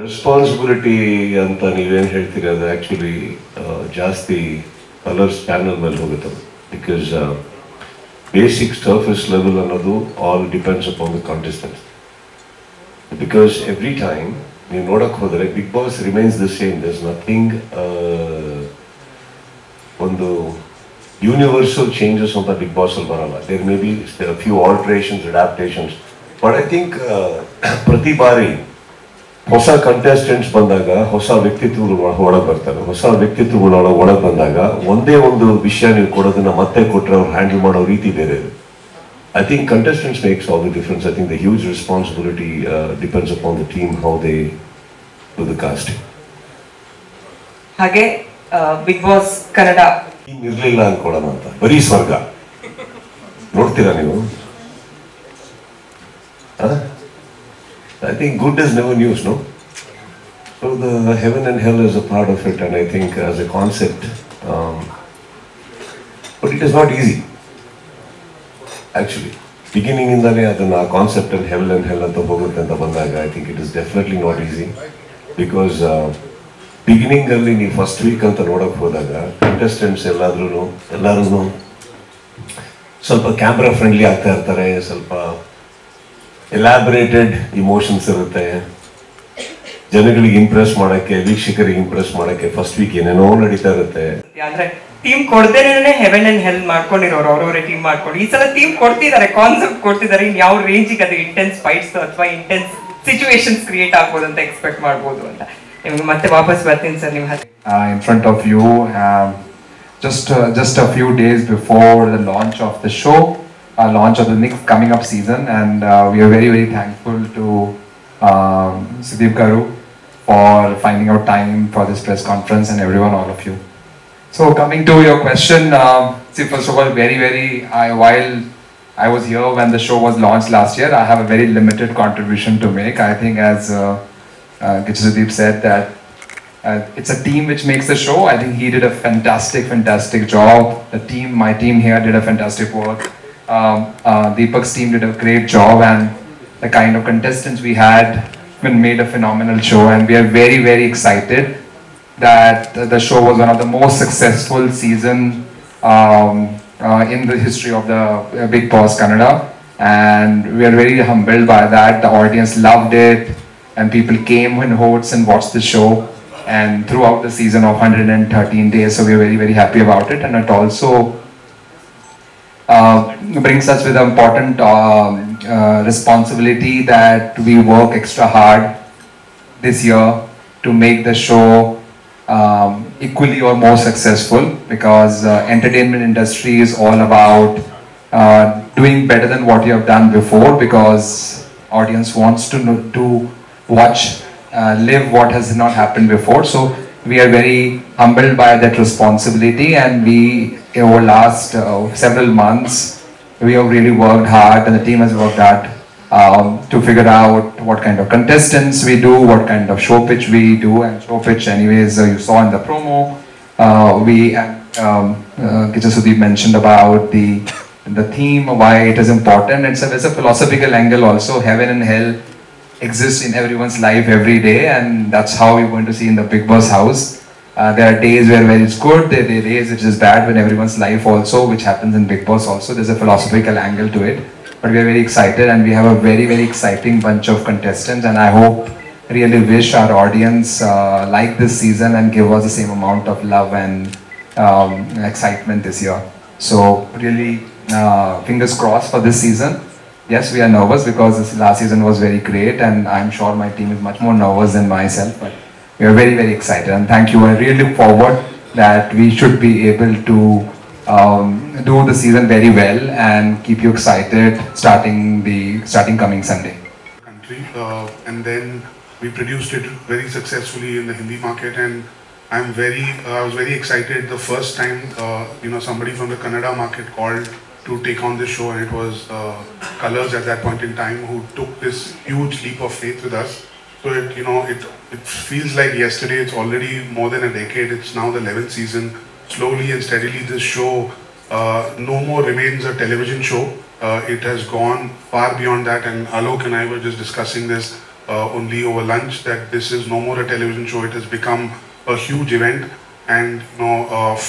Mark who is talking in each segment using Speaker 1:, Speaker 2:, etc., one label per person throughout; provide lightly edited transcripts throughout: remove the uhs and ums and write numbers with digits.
Speaker 1: Responsibility ಅಂತ ನೀವೇನು ಹೇಳ್ತೀರಿ ಅದು ಆ್ಯಕ್ಚುಲಿ ಜಾಸ್ತಿ ಕಲರ್ಸ್ ಚಾನಲ್ ಮೇಲೆ ಹೋಗುತ್ತೆ. ಬಿಕಾಸ್ ಬೇಸಿಕ್ ಸರ್ಫೇಸ್ ಲೆವೆಲ್ ಅನ್ನೋದು all depends upon the contestants. Because every time ನೀವು ನೋಡೋಕ್ಕೆ ಹೋದರೆ Bigg Boss remains the same. There is nothing ಒಂದು ಯೂನಿವರ್ಸಲ್ ಚೇಂಜಸ್ ಅಂತ ಬಿಗ್ ಬಾಸಲ್ಲಿ ಬರಲ್ಲ. There may be few alterations, adaptations, but I think ಪ್ರತಿ ಬಾರಿ ಹೊಸ ಕಂಟೆಸ್ಟೆಂಟ್ಸ್ ಬಂದಾಗ ಹೊಸ ವ್ಯಕ್ತಿತ್ವಗಳು ಒಳಗೆ ಬರ್ತಾರೆ. ಹೊಸ ವ್ಯಕ್ತಿತ್ವಗಳು ಒಳಗೆ ಬಂದಾಗ ಒಂದೇ ಒಂದು ವಿಷಯ ನೀವು ಕೊಡೋದನ್ನ ಮತ್ತೆ ಕೊಟ್ಟರೆ ಅವ್ರು ಹ್ಯಾಂಡಲ್ ಮಾಡೋ ರೀತಿ ಬೇರೆ. I think contestants makes all the difference. I think the huge responsibility depends upon the team how they do the casting.
Speaker 2: ಹಾಗೆ ಬಿಗ್ ಬಾಸ್ ಕನ್ನಡ
Speaker 1: ಟೀಮ್ ಇರಲಿಲ್ಲ ಅನ್ಕೊಳ್ಳೋಣ ಅಂತ, ಬರೀ ಸ್ವರ್ಗ ನೋಡ್ತೀರಾ ನೀವು? I think good is never news, no? So the heaven and hell is a part of it, and I think as a concept, but it is not easy. Actually, beginning in the concept and heaven and hell anta hogutte anta bandaga, I think it is definitely not easy, because beginning alli nee first week anta nodakke hodaga contestants ಎಲ್ಲರೂ ಸ್ವಲ್ಪ camera friendly ಆಗ್ತಾ ಇರ್ತಾರೆ, ಸ್ವಲ್ಪ ಎಲಾಬರೇಟೆಡ್ emotions ಇರುತ್ತೆ. ಜನಗಳಿಗೆ Impress ಮಾಡಕ್ಕೆ, ವೀಕ್ಷಕರಿಗೆ Impress ಮಾಡಕ್ಕೆ ಫಸ್ಟ್ ವೀಕ್ ಏನೇನೋ ನಡೀತಾ ಇರುತ್ತೆ.
Speaker 2: ಅಂದ್ರೆ ಟೀಮ್ ಕೊಡ್ದೇನೆ ಹೆವೆನ್ ಅಂಡ್ ಹೆಲ್ ಮಾಡ್ಕೊಂಡಿರೋರು ಅವ್ರವರೇ ಟೀಮ್ ಮಾಡ್ಕೊಂಡು ಈ ಸಲ ಟೀಮ್ ಕೊಡ್ತಿದ್ದಾರೆ, ಕಾನ್ಸೆಪ್ಟ್ ಕೊಡ್ತಿದ್ದಾರೆ. ಇನ್ ಯಾವ ರೇಂಜಿಗೆ ಅದು ಇಂಟೆನ್ಸ್ ಫೈಟ್ಸ್ ಅಥವಾ ಇಂಟೆನ್ಸ್ ಸಿಚುವೇಶನ್ಸ್ ಕ್ರಿಯೇಟ್ ಆಗ್ಬೋದು ಅಂತ ಎಕ್ಸ್ಪೆಕ್ಟ್ ಮಾಡ್ಬೋದು ಅಂತ. ನಿಮ್ಗೆ ಮತ್ತೆ ವಾಪಸ್ ಬರ್ತೀನಿ ಸರ್ ನಿಮ್ಮ
Speaker 3: in front of you just a few days before the launch of the show, launch of the next coming up season, and we are very thankful to Sudeep Garu for finding out time for this press conference, and everyone, all of you. So coming to your question, see, first of all, while I was here when the show was launched last year, I have a very limited contribution to make. I think as Sudeep said that it's a team which makes the show. I think he did a fantastic job. My team here did a fantastic work. Deepak's team did a great job, and the kind of contestants we had made a phenomenal show, and we are very excited that the show was one of the most successful season in the history of the Bigg Boss Kannada, and we are very humbled by that. The audience loved it, and people came in hordes and watched the show, and throughout the season of 113 days, so we are very happy about it. And it also brings us with an important responsibility that we work extra hard this year to make the show equally or more successful, because entertainment industry is all about doing better than what you have done before, because audience wants to watch live what has not happened before. So we are very humbled by that responsibility, and we over last several months we have really worked hard, and the team has worked hard to figure out what kind of contestants we do, what kind of show pitch we do. And show pitch, anyways, you saw in the promo, Sudeep mentioned about the theme, why it is important. It's a philosophical angle also. Heaven and hell exists in everyone's life every day, and that's how you're going to see in the Bigg Boss house. There are days where it's good, there are days which is bad in everyone's life also, which happens in Bigg Boss also. There's a philosophical angle to it, but we are very excited, and we have a very exciting bunch of contestants, and I hope, really wish our audience like this season and give us the same amount of love and excitement this year. So really fingers crossed for this season. Yes, we are nervous because this last season was very great, and I'm sure my team is much more nervous than myself, but we are very excited, and thank you. I really look forward that we should be able to do the season very well and keep you excited starting coming Sunday.
Speaker 4: Country, and then we produced it very successfully in the Hindi market, and I was very excited the first time somebody from the Kannada market called to take on this show, and it was Colors at that point in time who took this huge leap of faith with us. So it feels like yesterday. It's already more than a decade. It's now the 11th season. Slowly and steadily, this show no more remains a television show. It has gone far beyond that, and Alok and I were just discussing this. only over lunch that this is no more a television show. It has become a huge event, and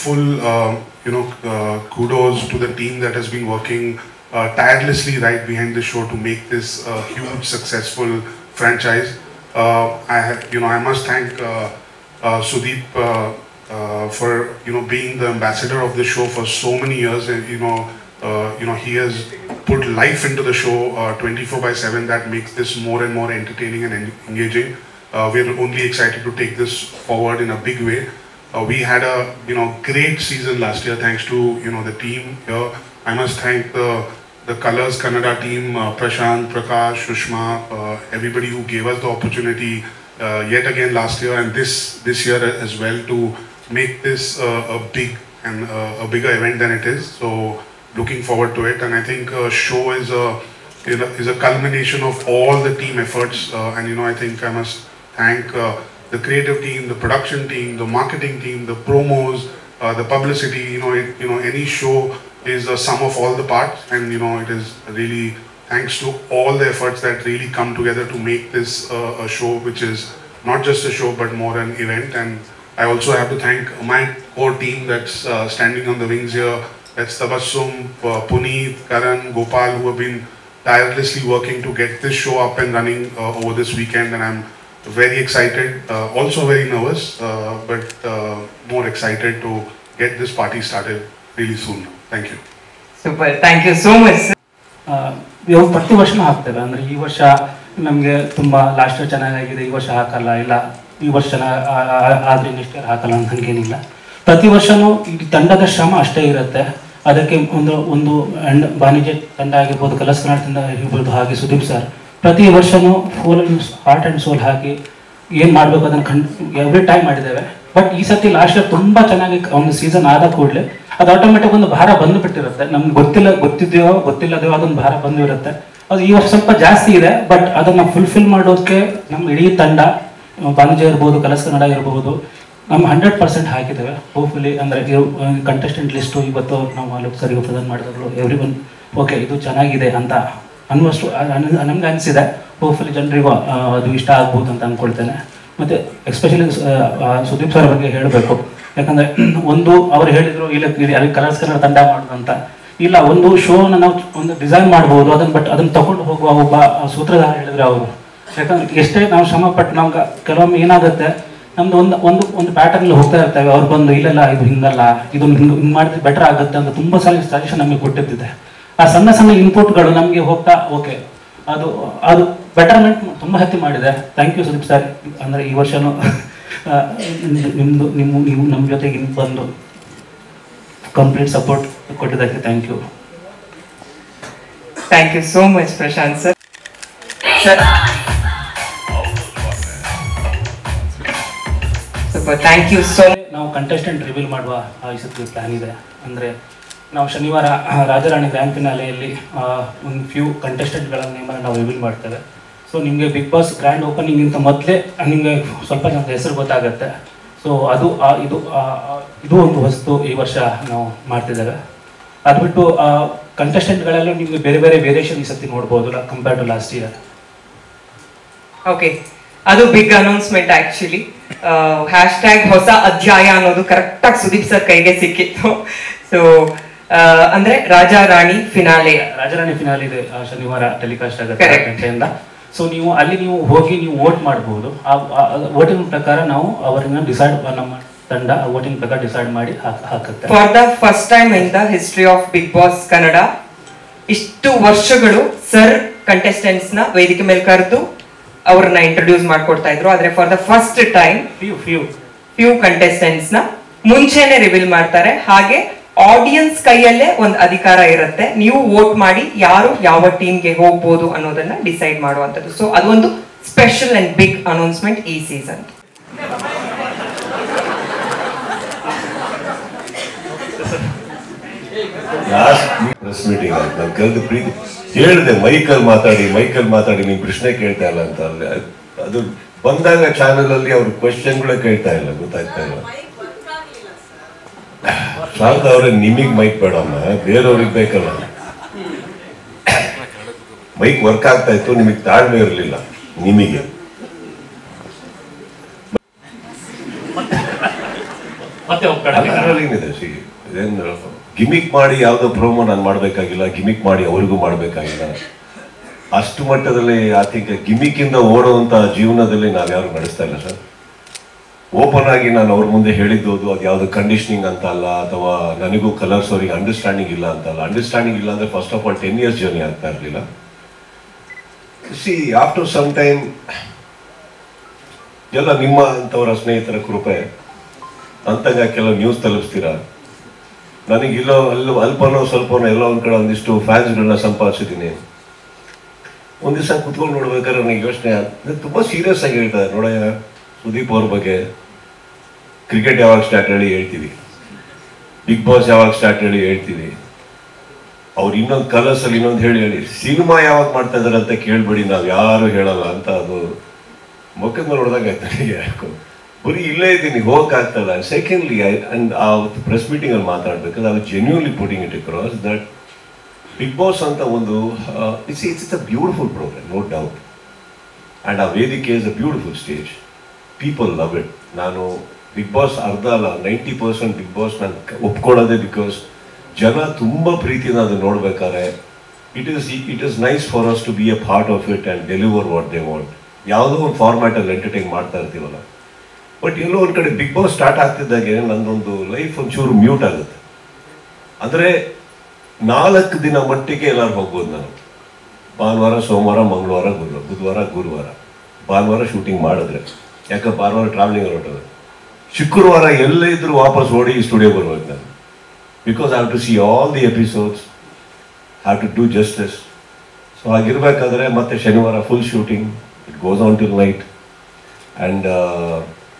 Speaker 4: full kudos to the team that has been working tirelessly right behind the show to make this a huge successful franchise. I must thank Sudeep for being the ambassador of the show for so many years, and he has put life into the show 24/7. That makes this more and more entertaining and engaging. We're only excited to take this forward in a big way. We had a great season last year thanks to the team here. I must thank the Colors Kannada team, Prashant, Prakash, Sushma, everybody who gave us the opportunity yet again last year and this year as well to make this a big and a bigger event than it is. So looking forward to it, and I think show is a culmination of all the team efforts, and I think I must thank the creative team, the production team, the marketing team, the promos, the publicity. Any show is a sum of all the parts, and it is really thanks to all the efforts that really come together to make this a show which is not just a show but more an event. And I also have to thank my core team that's standing on the wings here. That's Tabassum, Puneet, Karan, Gopal, who have been tirelessly working to get this show up and running over this weekend, and I'm very excited, also very nervous, but more excited to get this party started really soon. Thank you.
Speaker 2: Super, thank you so much.
Speaker 5: ಇವಾಗ ಪ್ರತಿ ವರ್ಷನೂ ಹಾಕ್ತೇವೆ. ಅಂದರೆ ಈ ವರ್ಷ ನಮಗೆ ತುಂಬ last year ಚೆನ್ನಾಗಾಗಿದೆ, ಈ ವರ್ಷ ಹಾಕಲ್ಲ, ಇಲ್ಲ ಈ ವರ್ಷ ಆದರೆ ನೆಕ್ಸ್ಟ್ ಇಯರ್ ಹಾಕಲ್ಲ ಅಂತ ಹಂಗೇನಿಲ್ಲ. ಪ್ರತಿ ವರ್ಷವೂ ಈ ತಂಡದ ಶ್ರಮ ಅಷ್ಟೇ ಇರುತ್ತೆ. ಅದಕ್ಕೆ ಒಂದು ಬಾಣಿಜ್ಯ ತಂಡ ಆಗಿರ್ಬೋದು, ಕಲರ್ಸ್ ಕನ್ನಡ ತಂಡ ಆಗಿರ್ಬೋದು, ಹಾಗೆ ಸುದೀಪ್ ಸರ್ ಪ್ರತಿ ವರ್ಷವೂ ಫುಲ್ ಹಾರ್ಟ್ ಆ್ಯಂಡ್ ಸೋಲ್ ಹಾಕಿ ಏನು ಮಾಡಬೇಕು ಅದನ್ನು ಎವ್ರಿ ಟೈಮ್ ಮಾಡಿದ್ದೇವೆ. ಬಟ್ ಈ ಸತಿ ಲಾಸ್ಟ್ ಇಯರ್ ತುಂಬ ಚೆನ್ನಾಗಿ ಒಂದು ಸೀಸನ್ ಆದ ಕೂಡಲೇ ಅದು ಆಟೋಮೆಟಿಕ್ ಒಂದು ಭಾರ ಬಂದುಬಿಟ್ಟಿರುತ್ತೆ. ನಮ್ಗೆ ಗೊತ್ತಿಲ್ಲದೆಯೋ ಅದೊಂದು ಭಾರ ಬಂದಿರುತ್ತೆ. ಅದು ಈ ವರ್ಷ ಸ್ವಲ್ಪ ಜಾಸ್ತಿ ಇದೆ, ಬಟ್ ಅದನ್ನು ಫುಲ್ಫಿಲ್ ಮಾಡೋದಕ್ಕೆ ನಮ್ಮ ಇಡೀ ತಂಡ, ಬಾಣಿಜ್ಯ ಇರ್ಬೋದು, ಕಲರ್ಸ್ ಕನ್ನಡ ಇರ್ಬೋದು, ನಮ್ಮ 100% ಹಾಕಿದ್ದೇವೆ. ಹೋಪ್ಫುಲಿ ಅಂದರೆ ಕಂಟೆಸ್ಟೆಂಟ್ ಲಿಸ್ಟು ಇವತ್ತು ನಾವು ಆಲೋಕ್ ಸರಿಗೆ ಪ್ರೆಸೆಂಟ್ ಮಾಡಿದಾಗಲೂ ಎವ್ರಿ ಒನ್ ಓಕೆ ಇದು ಚೆನ್ನಾಗಿದೆ ಅಂತ ಅನ್ನುವಷ್ಟು ನಮ್ಗೆ ಅನಿಸಿದೆ. ಹೋಪ್ಫುಲಿ ಜನರಿಗೂ ಅದು ಇಷ್ಟ ಆಗ್ಬೋದು ಅಂತ ಅಂದ್ಕೊಳ್ತೇನೆ. ಮತ್ತು ಎಸ್ಪೆಷಲಿ ಸುದೀಪ್ ಸರ್ ಬಗ್ಗೆ ಹೇಳಬೇಕು. ಯಾಕಂದರೆ ಅವರು ಹೇಳಿದರು ಇಲ್ಲಿ ಕಲರ್ಸ್ ಕನ್ನಡ ತಂಡ ಮಾಡೋದು ಅಂತ. ಇಲ್ಲ, ಒಂದು ಶೋನ ನಾವು ಒಂದು ಡಿಸೈನ್ ಮಾಡ್ಬೋದು ಬಟ್ ಅದನ್ನು ತಗೊಂಡು ಹೋಗುವ ಒಬ್ಬ ಸೂತ್ರಧಾರ ಹೇಳಿದ್ರೆ ಅವರು. ಯಾಕಂದರೆ ಎಷ್ಟೇ ನಾವು ಶ್ರಮಪಟ್ಟು ನಮ್ಗೆ ಕೆಲವೊಮ್ಮೆ ಏನಾಗುತ್ತೆ, ನಮ್ದು ಒಂದು ಪ್ಯಾಟರ್ನಲ್ಲಿ ಹೋಗ್ತಾ ಇರ್ತೇವೆ, ಅವ್ರು ಬಂದು ಇಲ್ಲ ಇದು ಹಿಂಗಲ್ಲ, ಇದನ್ನು ಹಿಂಗೆ ಮಾಡಿದ್ರೆ ಬೆಟರ್ ಆಗುತ್ತೆ ಅಂತ ತುಂಬ ಸಲ ಸಜೆಷನ್ ನಮಗೆ ಕೊಟ್ಟಿದ್ದಿದೆ. ಆ ಸಣ್ಣ ಇನ್ಪುಟ್ಗಳು ನಮಗೆ ಹೋಗ್ತಾ ಓಕೆ ಅದು ಬೆಟರ್ಮೆಂಟ್ ತುಂಬ ಹತ್ತಿ ಮಾಡಿದೆ. Thank you Sudeep sir. ಅಂದರೆ ಈ ವರ್ಷನೂ ನೀವು ನಮ್ಮ ಜೊತೆಗೆ ಬಂದು ಕಂಪ್ಲೀಟ್ ಸಪೋರ್ಟ್ ಕೊಟ್ಟಿದ್ದಕ್ಕೆ thank you.
Speaker 2: Thank you so much Prashanth sir. Thank you so much.
Speaker 5: ನಾವು ಕಂಟೆಸ್ಟೆಂಟ್ ರಿವೀಲ್ ಮಾಡುವ ಈ ಸತಿ ಪ್ಲಾನ್ ಇದೆ. ಅಂದರೆ ನಾವು ಶನಿವಾರ ರಾಜಾರಾಣಿ ಗ್ರ್ಯಾಂಡ್ ಫಿನಾಲೆಯಲ್ಲಿ ಒಂದು ಫ್ಯೂ ಕಂಟೆಸ್ಟೆಂಟ್ಗಳ ನೇಮನ್ನು ನಾವು ರಿವೀಲ್ ಮಾಡ್ತೇವೆ. ಸೊ ನಿಮಗೆ ಬಿಗ್ ಬಾಸ್ ಗ್ರ್ಯಾಂಡ್ ಓಪನಿಂಗಿಂತ ಮೊದಲೇ ನಿಮಗೆ ಸ್ವಲ್ಪ ಜನದ ಹೆಸರು ಗೊತ್ತಾಗುತ್ತೆ. ಸೊ ಇದು ಒಂದು ವಸ್ತು ಈ ವರ್ಷ ನಾವು ಮಾಡ್ತಿದ್ದೇವೆ. ಅದು ಬಿಟ್ಟು ಕಂಟೆಸ್ಟೆಂಟ್ಗಳಲ್ಲೂ ನಿಮಗೆ ಬೇರೆ ಬೇರೆ ವೇರಿಯೇಷನ್ ಈ ಸತಿ ನೋಡ್ಬೋದು compare to last year.
Speaker 2: Okay, ಅದು ಬಿಗ್ ಅನೌನ್ಸ್ಮೆಂಟ್ ಆಕ್ಚುಲಿ. ಹ್ಯಾಶ್ಟ್ಯಾಗ್ ಹೊಸ ಅಧ್ಯಾಯ ಅನ್ನೋದು ಕರೆಕ್ಟಾಗಿ ಸುದೀಪ್ ಸರ್ ಕೈಗೆ ಸಿಕ್ಕಿತ್ತು. ಸೊ ಅಂದ್ರೆ ರಾಜಾರಾಣಿ ಫಿನಾಲೆ ಇದೆ ಶನಿವಾರ ಟೆಲಿಕಾಸ್ಟ್ ಆಗುತ್ತೆ. ಸೊ ನೀವು ಹೋಗಿ ವೋಟ್ ಮಾಡಬಹುದು. ಆ ವೋಟಿಂಗ್ ಪ್ರಕಾರ ನಾವು ಅವರನ್ನ ನಮ್ಮ ತಂಡ ವೋಟಿಂಗ್ ಪ್ರಕಾರ ಡಿಸೈಡ್ ಮಾಡಿ ಹಾಕುತ್ತೆ. For the first time in the history of Bigg Boss Kannada ಇಷ್ಟು ವರ್ಷಗಳು ಸರ್ ಕಂಟೆಸ್ಟೆಂಟ್ಸ್ ನ ವೇದಿಕೆ ಮೇಲೆ ಕರೆದು ಅವ್ರನ್ನ ಇಂಟ್ರೊಡ್ಯೂಸ್ ಮಾಡ್ಕೊಡ್ತಾ ಇದ್ರು. ಆದ್ರೆ for the first time few contestants ನ ಮುಂಚೆನೆ ರಿವೀಲ್ ಮಾಡ್ತಾರೆ. ಹಾಗೆ ಆಡಿಯನ್ಸ್ ಕೈಯಲ್ಲೇ ಒಂದು ಅಧಿಕಾರ ಇರುತ್ತೆ, ನೀವು ವೋಟ್ ಮಾಡಿ ಯಾರು ಯಾವ ಟೀಮ್ಗೆ ಹೋಗ್ಬೋದು ಅನ್ನೋದನ್ನ ಡಿಸೈಡ್ ಮಾಡುವಂಥದ್ದು. ಸೊ ಅದೊಂದು ಸ್ಪೆಷಲ್ ಅಂಡ್ ಬಿಗ್ ಅನೌನ್ಸ್ಮೆಂಟ್ ಈ ಸೀಸನ್.
Speaker 1: ಪ್ರೆಸ್ ಮೀಟಿಂಗ್ ಆಯ್ತು, ನಾನು ಕರೆದು ಪ್ರೀತಿ ಹೇಳಿದೆ ಮೈಕಲ್ ಮಾತಾಡಿ ನೀವು ಪ್ರಶ್ನೆ ಕೇಳ್ತಾ ಇಲ್ಲ ಅಂತ. ಅಲ್ಲಿ ಅದು ಬಂದಾಗ ಚಾನೆಲ್ ಅಲ್ಲಿ ಅವ್ರ ಕ್ವೆಶ್ಚನ್ಗಳೇ ಕೇಳ್ತಾ ಇಲ್ಲ, ಗೊತ್ತಾಗ್ತಾ ಇಲ್ಲ. ಶಾಂತ ಅವ್ರೆ, ನಿಮಗ್ ಮೈಕ್ ಬೇಡಮ್ಮ, ಬೇರೆಯವ್ರಿಗೆ ಬೇಕಲ್ಲ. ಮೈಕ್ ವರ್ಕ್ ಆಗ್ತಾ ಇತ್ತು, ನಿಮಗೆ ತಾಳ್ಮೆ ಇರಲಿಲ್ಲ. ನಿಮಗೆ. ಅದರಲ್ಲೇನಿದೆ, ಸಿ ಇದೇನು ಗಿಮಿಕ್ ಮಾಡಿ ಯಾವುದೋ ಪ್ರೋಮೋ ನಾನು ಮಾಡಬೇಕಾಗಿಲ್ಲ, ಗಿಮಿಕ್ ಮಾಡಿ ಅವ್ರಿಗೂ ಮಾಡಬೇಕಾಗಿಲ್ಲ. ಅಷ್ಟು ಮಟ್ಟದಲ್ಲಿ ಐ ಥಿಂಕ್ ಗಿಮಿಕ್ಕಿಂದ ಓಡುವಂಥ ಜೀವನದಲ್ಲಿ ನಾವು ಯಾರು ನಡೆಸ್ತಾ ಇಲ್ಲ ಸರ್. ಓಪನ್ ಆಗಿ ನಾನು ಅವ್ರ ಮುಂದೆ ಹೇಳಿದ್ದು ಅದು ಯಾವುದು ಕಂಡೀಷನಿಂಗ್ ಅಂತ ಅಲ್ಲ, ಅಥವಾ ನನಗೂ ಕಲರ್ಸ್ ಅವರಿಗೆ ಅಂಡರ್ಸ್ಟ್ಯಾಂಡಿಂಗ್ ಇಲ್ಲ ಅಂತಲ್ಲ. ಅಂಡರ್ಸ್ಟ್ಯಾಂಡಿಂಗ್ ಇಲ್ಲ ಅಂದರೆ first of all 10 years journey ಆಗ್ತಾ ಇರಲಿಲ್ಲ. ಸಿ ಆಫ್ಟರ್ ಸಮ್ ಟೈಮ್ ಎಲ್ಲ ನಿಮ್ಮ ಅಂಥವರ ಸ್ನೇಹಿತರ ಕೃಪೆ ಅಂತಂಗ ಕೆಲವು ನ್ಯೂಸ್ ತಲುಪಿಸ್ತೀರಾ. ನನಗಿಲ್ಲೋ ಅಲ್ಪನೋ ಸ್ವಲ್ಪನೋ ಎಲ್ಲೋ ಒಂದು ಕಡೆ ಒಂದಿಷ್ಟು ಫ್ಯಾನ್ಸ್ಗಳನ್ನ ಸಂಪಾದಿಸಿದ್ದೀನಿ. ಒಂದು ದಿವಸ ಕುತ್ಕೊಂಡು ನೋಡ್ಬೇಕಾದ್ರೆ ನನಗೆ ಯೋಚನೆ ತುಂಬ ಸೀರಿಯಸ್ ಆಗಿ ಹೇಳ್ತಾರೆ, ನೋಡಯ್ಯ ಸುದೀಪ್ ಅವ್ರ ಬಗ್ಗೆ ಕ್ರಿಕೆಟ್ ಯಾವಾಗ ಸ್ಟಾರ್ಟ್ ಹೇಳಿ ಹೇಳ್ತೀವಿ, ಬಿಗ್ ಬಾಸ್ ಯಾವಾಗ ಸ್ಟಾರ್ಟ್ ಹೇಳಿ ಹೇಳ್ತೀವಿ, ಅವ್ರು ಇನ್ನೊಂದು ಕಲರ್ಸಲ್ಲಿ ಇನ್ನೊಂದು ಹೇಳಿ ಸಿನಿಮಾ ಯಾವಾಗ ಮಾಡ್ತಾ ಇದಾರೆ ಅಂತ ಕೇಳ್ಬೇಡಿ, ನಾವು ಯಾರು ಹೇಳಲ್ಲ ಅಂತ. ಅದು ಮುಖದ ಮೇಲೆ ನೋಡಿದಾಗ ಆಯ್ತು ನನಗೆ, ಯಾಕೋ ಬರೀ ಇಲ್ಲೇ ಇದ್ದೀನಿ, ಹೋಗಕ್ಕಾಗ್ತಲ್ಲ. ಸೆಕೆಂಡ್ಲಿ ಅಂಡ್ ಆ ಪ್ರೆಸ್ ಮೀಟಿಂಗಲ್ಲಿ ಮಾತಾಡ್ಬೇಕಾದ್ರೆ I was genuinely putting it across that Bigg Boss ಅಂತ ಒಂದು it's a beautiful programme, no doubt. And ಆ ವೇದಿಕೆ is a beautiful stage, people love it. ನಾನು ಬಿಗ್ ಬಾಸ್ ಅರ್ಧ ಅಲ್ಲ 90% ಬಿಗ್ ಬಾಸ್ ನಾನು ಒಪ್ಕೊಳ್ಳೋದೇ ಬಿಕಾಸ್ ಜನ ತುಂಬ ಪ್ರೀತಿನ ಅದು ನೋಡ್ಬೇಕಾದ್ರೆ it is nice for us to be a part of it and deliver what they want. ಯಾವುದೋ ಒಂದು ಫಾರ್ಮ್ಯಾಟಲ್ಲಿ ಎಂಟರ್ಟೈನ್ ಮಾಡ್ತಾ ಇರ್ತೀವಲ್ಲ. ಬಟ್ ಎಲ್ಲೋ ಒಂದು ಕಡೆ ಬಿಗ್ ಬಾಸ್ ಸ್ಟಾರ್ಟ್ ಆಗ್ತಿದ್ದಾಗೆ ನನ್ನೊಂದು ಲೈಫ್ ಒಂಚೂರು ಮ್ಯೂಟ್ ಆಗುತ್ತೆ. ಅಂದರೆ 4 ದಿನ ಮಟ್ಟಿಗೆ ಎಲ್ಲರೂ ಹೋಗ್ಬೋದು ನಾನು. ಭಾನುವಾರ, ಸೋಮವಾರ, ಮಂಗಳವಾರ, ಬುಧವಾರ, ಗುರುವಾರ. ಭಾನುವಾರ ಶೂಟಿಂಗ್ ಮಾಡಿದ್ರೆ, ಯಾಕೆ ಭಾನುವಾರ ಟ್ರಾವೆಲಿಂಗ್ ಹೊರಟೋದು. ಶುಕ್ರವಾರ ಎಲ್ಲೇ ಇದ್ರೂ ವಾಪಸ್ ಓಡಿ ಸ್ಟುಡಿಯೋ ಬರ್ಬೇಕು ನಾನು. Because I have to see all the episodes, have to do justice. So ಹಾಗಿರ್ಬೇಕಾದ್ರೆ ಮತ್ತೆ ಶನಿವಾರ full shooting, it goes on till night. And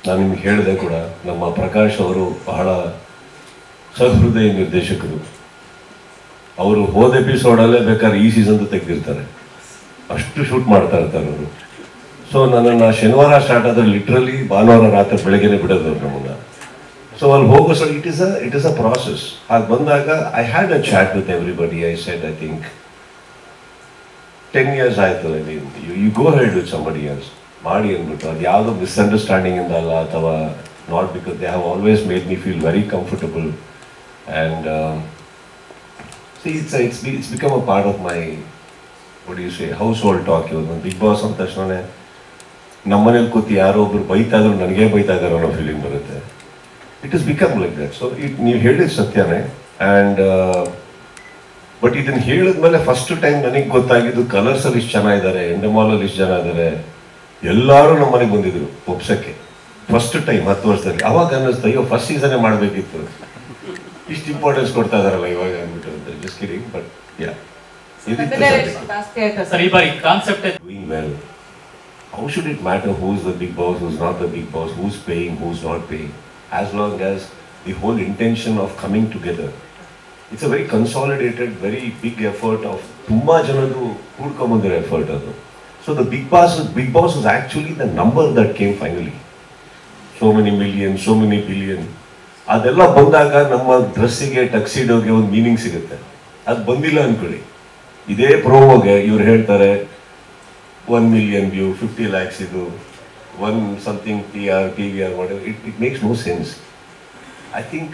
Speaker 1: ನಾನು ನಿಮ್ಗೆ ಹೇಳಿದೆ ಕೂಡ, ನಮ್ಮ ಪ್ರಕಾಶ್ ಅವರು ಬಹಳ ಸಹೃದಯ ನಿರ್ದೇಶಕರು. ಅವರು ಹೋದ ಎಪಿಸೋಡಲ್ಲೇ ಬೇಕಾದ್ರೆ ಈ ಸೀಸನ್ದು ತೆಗೆದಿರ್ತಾರೆ, ಅಷ್ಟು ಶೂಟ್ ಮಾಡ್ತಾ ಇರ್ತಾರೆ ಅವರು. ಸೊ ನನ್ನನ್ನು ಶನಿವಾರ ಸ್ಟಾರ್ಟ್ ಆದರೆ ಲಿಟ್ರಲಿ ಭಾನುವಾರ ರಾತ್ರಿ ಬೆಳಗ್ಗೆನೇ ಬಿಡೋದು ಅವ್ರು ನಮ್ಮನ್ನು. ಸೊ ಅಲ್ಲಿ ಹೋಗೋ sir it is a process. ಹಾಗೆ ಬಂದಾಗ I had a chat with everybody. I said I think 10 years ಆಯಿತು, I mean you go head with somebody else ಮಾಡಿ ಅಂದ್ಬಿಟ್ಟು. ಅದು ಯಾವುದೋ ಮಿಸ್ಅಂಡರ್ಸ್ಟ್ಯಾಂಡಿಂಗ್ ಇಂದ ಅಲ್ಲ, ಅಥವಾ not because they have always made me feel very comfortable. And it's become a part of my, what do you say, household talk. ಇವತ್ತು big boss ಅಂದ ತಕ್ಷಣ ನಮ್ಮನೇಲಿ ಕೂತಿ ಯಾರೋ ಒಬ್ರು ಬೈತಾ ಇದ್ರು ನನಗೆ ಬೈತಾ ಇದ್ದಾರೆ ಅನ್ನೋ ಫೀಲಿಂಗ್ ಬರುತ್ತೆ. It is become like that. So ನೀವು ಹೇಳಿದ ಸತ್ಯನೇ. ಆ್ಯಂಡ್ ಬಟ್ ಇದನ್ನು ಹೇಳಿದ್ಮೇಲೆ ಫಸ್ಟ್ ಟೈಮ್ ನನಗೆ ಗೊತ್ತಾಗಿದ್ದು ಕಲರ್ಸಲ್ಲಿ ಇಷ್ಟು ಜನ ಇದ್ದಾರೆ, ಎಂಡಮಾಲಲ್ಲಿ ಇಷ್ಟು ಜನ ಇದ್ದಾರೆ, ಎಲ್ಲರೂ ನಮ್ಮ ಮನೆಗೆ ಬಂದಿದ್ರು ಒಪ್ಸಕ್ಕೆ ಫಸ್ಟ್ ಟೈಮ್ 10 ವರ್ಷದಲ್ಲಿ. ಅವಾಗ ಅನ್ನಿಸ್ತು, ಅಯ್ಯೋ ಫಸ್ಟ್ ಸೀಸನ್ನೇ ಮಾಡಬೇಕಿತ್ತು, ಇಷ್ಟು ಇಂಪಾರ್ಟೆನ್ಸ್ ಕೊಡ್ತಾ ಇದಾರಲ್ಲ ಇವಾಗ ಅಂದ್ಬಿಟ್ಟು ಅಂತ. Just kidding. But yeah,
Speaker 6: sir ಈ ಬಾರಿ concept
Speaker 1: doing well. How should it matter who is the Bigg Boss, who is not the Bigg Boss, who is paying, who is not paying, as long as the whole intention of coming together. It's a very consolidated, very big effort of ತುಂಬ ಜನರು ಕೂಡ್ಕೊಂಬಂದಿರೋ effort ಅದು. So the Bigg Boss is actually the number that came finally. So many million, so many billion, ಅದೆಲ್ಲ ಬಂದಾಗ ನಮ್ಮ ಡ್ರೆಸ್ಸಿಗೆ, ಟಕ್ಸಿಡೋಗೆ ಒಂದು meaning ಸಿಗುತ್ತೆ. ಅದು ಬಂದಿಲ್ಲ ಅಂದ್ಕೊಳ್ಳಿ, ಇದೇ ಪ್ರೋಮೋಗೆ ಇವ್ರು ಹೇಳ್ತಾರೆ 1 million ವ್ಯೂ, 50 lakhs ಇದು, 1 something TVR, whatever. It makes no sense. I think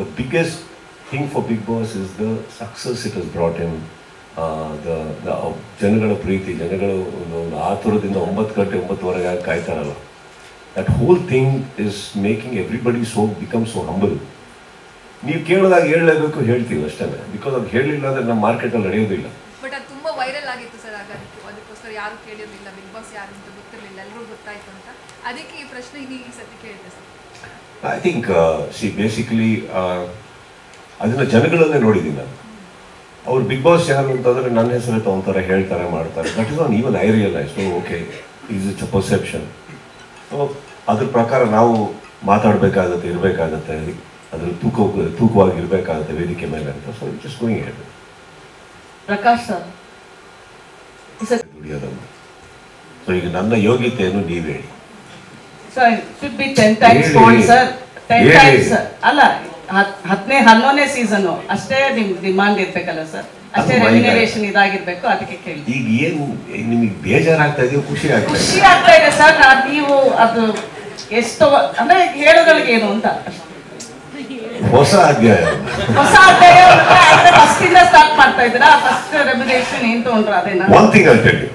Speaker 1: the biggest thing for Big Boss is the success it has brought in. The ಜನಗಳ ಪ್ರೀತಿ, ಜನಗಳು ಆತುರದಿಂದ 9 ಗಂಟೆ 9:15 ಕಾಯ್ತಾರಲ್ಲ. That whole thing is making everybody become so humble. ನೀವು ಕೇಳಿದಾಗ ಹೇಳಲೇಬೇಕು, ಹೇಳ್ತೀವಿ ಅಷ್ಟೇ. Because ಅದು ಹೇಳಲಿಲ್ಲ ಅಂದರೆ ನಮ್ಮ ಮಾರ್ಕೆಟಲ್ಲಿ ನಡೆಯೋದಿಲ್ಲ.
Speaker 7: ಬಟ್ ಅದು ತುಂಬ ವೈರಲ್ ಆಗಿತ್ತು ಸರ್. ಅದಕ್ಕೋಸ್ಕರ ಯಾರು ಕೇಳಿರಲಿಲ್ಲ, ಬಿಗ್ ಬಾಸ್ ಯಾರು ಅಂತ ಗೊತ್ತಿರಲಿಲ್ಲ, ಎಲ್ಲರೂ ಗೊತ್ತಾಯ್ತು ಅಂತ. ಅದಕ್ಕೆ ಈ ಪ್ರಶ್ನೆ ಈ ಸತಿ ಕೇಳಿದೆ ಸರ್.
Speaker 1: ಐ ಥಿಂಕ್ ಬೇಸಿಕಲಿ ಅದನ್ನು ಜನಗಳನ್ನೇ ನೋಡಿದ್ದೀನಿ ನಾನು. ಅವ್ರು ಬಿಗ್ ಬಾಸ್ ಯಾರು ಅಂತಂದರೆ ನನ್ನ ಹೆಸರು ತೊಗೊಂತಾರೆ, ಹೇಳ್ತಾರೆ, ಮಾಡ್ತಾರೆ. That is not even I realise. Okay, it's a perception. So ಅದ್ರ ಪ್ರಕಾರ ನಾವು ಮಾತಾಡಬೇಕಾಗತ್ತೆ, ಇರಬೇಕಾಗತ್ತೆ, ಅದ್ರ ತೂಕವಾಗಿ ಇರಬೇಕಾಗತ್ತೆ ವೇದಿಕೆ ಮೇಲೆ ಅಂತ. So it is going head.
Speaker 6: Prakash sir,
Speaker 1: ದುಡಿಯೋದನ್ನು. ಸೊ ಈಗ ನನ್ನ ಯೋಗ್ಯತೆಯನ್ನು ನೀವು ಹೇಳಿ.
Speaker 6: Sir should be 10 times more sir. 10 times ಅಲ್ಲ, 10ನೇ 11ನೇ ಸೀಸನ್ ಅಷ್ಟೇ ನಿಮ್ ಡಿಮಾಂಡ್ ಇರ್ಬೇಕಲ್ಲ ಸರ್. ಅಷ್ಟೇ ರೆಮ್ಯುನರೇಷನ್ ಇದಾಗಿರ್ಬೇಕು, ಅದಕ್ಕೆ ಕೇಳಿ.
Speaker 1: ಈಗ ಏನು ನಿಮಗೆ ಬೇಜಾರಾಗ್ತಾ ಇದೆಯೋ ಖುಷಿ ಆಗ್ತಾ ಇದೆ?
Speaker 6: ಖುಷಿ ಆಗ್ತಾ ಇದೆ ಸರ್. ನೀವು ಅದು ಎಷ್ಟು ಅಂದ್ರೆ ಹೇಳೋಗಳಿಗೆ ಏನು ಅಂತ
Speaker 1: ಹೊಸ ಅಧ್ಯಾಯ
Speaker 6: ಫಸ್ಟ್ ಇಂದ ಸ್ಟಾರ್ಟ್ ಮಾಡ್ತಾ ಇದ್ದೀರಾ? ಫಸ್ಟ್ ರೆಮ್ಯುನರೇಷನ್ ಏನ್ ತಗೊಂಡ್ರು ಅದೇನಾ?
Speaker 1: One thing I tell you,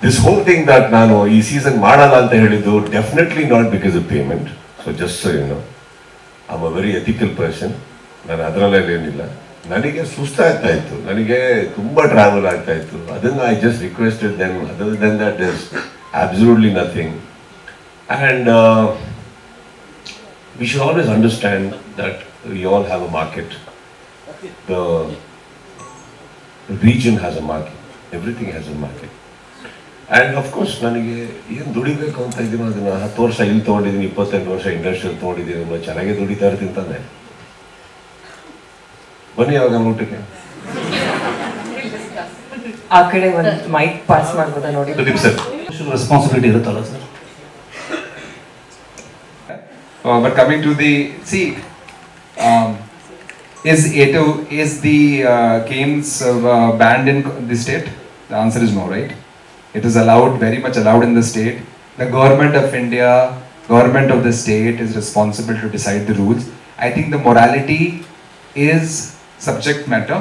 Speaker 1: this whole thing that ನಾನು ಈ ಸೀಸನ್ ಮಾಡಲ್ಲ ಅಂತ ಹೇಳಿದ್ದು definitely not because of payment. So just so you know, I am a very ethical person. ನಾನು ಅದರಲ್ಲೆಲ್ಲ ಏನಿಲ್ಲ. ನನಗೆ ಸುಸ್ತಾಗ್ತಾ ಇತ್ತು, ನನಗೆ ತುಂಬಾ ಟ್ರಾವೆಲ್ ಆಗ್ತಾ ಇತ್ತು. ಅದನ್ನು I just requested them. Other than that is absolutely nothing. And we should always understand that we all have a market. The region has a market. Everything has a market. And of course, ನನಗೆ ಏನು ದುಡಿಬೇಕು ಅಂತ ಇದ್ದೀನೋ ಅದನ್ನು 10 ವರ್ಷ ಇಲ್ಲಿ ತೊಗೊಂಡಿದ್ದೀನಿ, 28 ವರ್ಷ ಇಂಡಸ್ಟ್ರಿಯಲ್ಲಿ ತೊಗೊಂಡಿದ್ದೀನಿ. ನಾನು ಚೆನ್ನಾಗಿ ದುಡಿತಾ ಇರ್ತೀನಿ ತಾನೆ. ಬನ್ನಿ ಯಾವಾಗ ಊಟಕ್ಕೆ.
Speaker 2: ಆ ಕಡೆ ಒಂದು ಮೈಕ್ ಪಾಸ್ ಮಾಡ್ಬೋದಾ ನೋಡಿ?
Speaker 5: ರೆಸ್ಪಾನ್ಸಿಬಿಲಿಟಿ ಇರುತ್ತಲ್ಲ sir.
Speaker 3: But coming to the is the games banned in the state? The answer is no, right? It is allowed, very much allowed in the state. The government of India, government of the state is responsible to decide the rules. I think the morality is subject matter.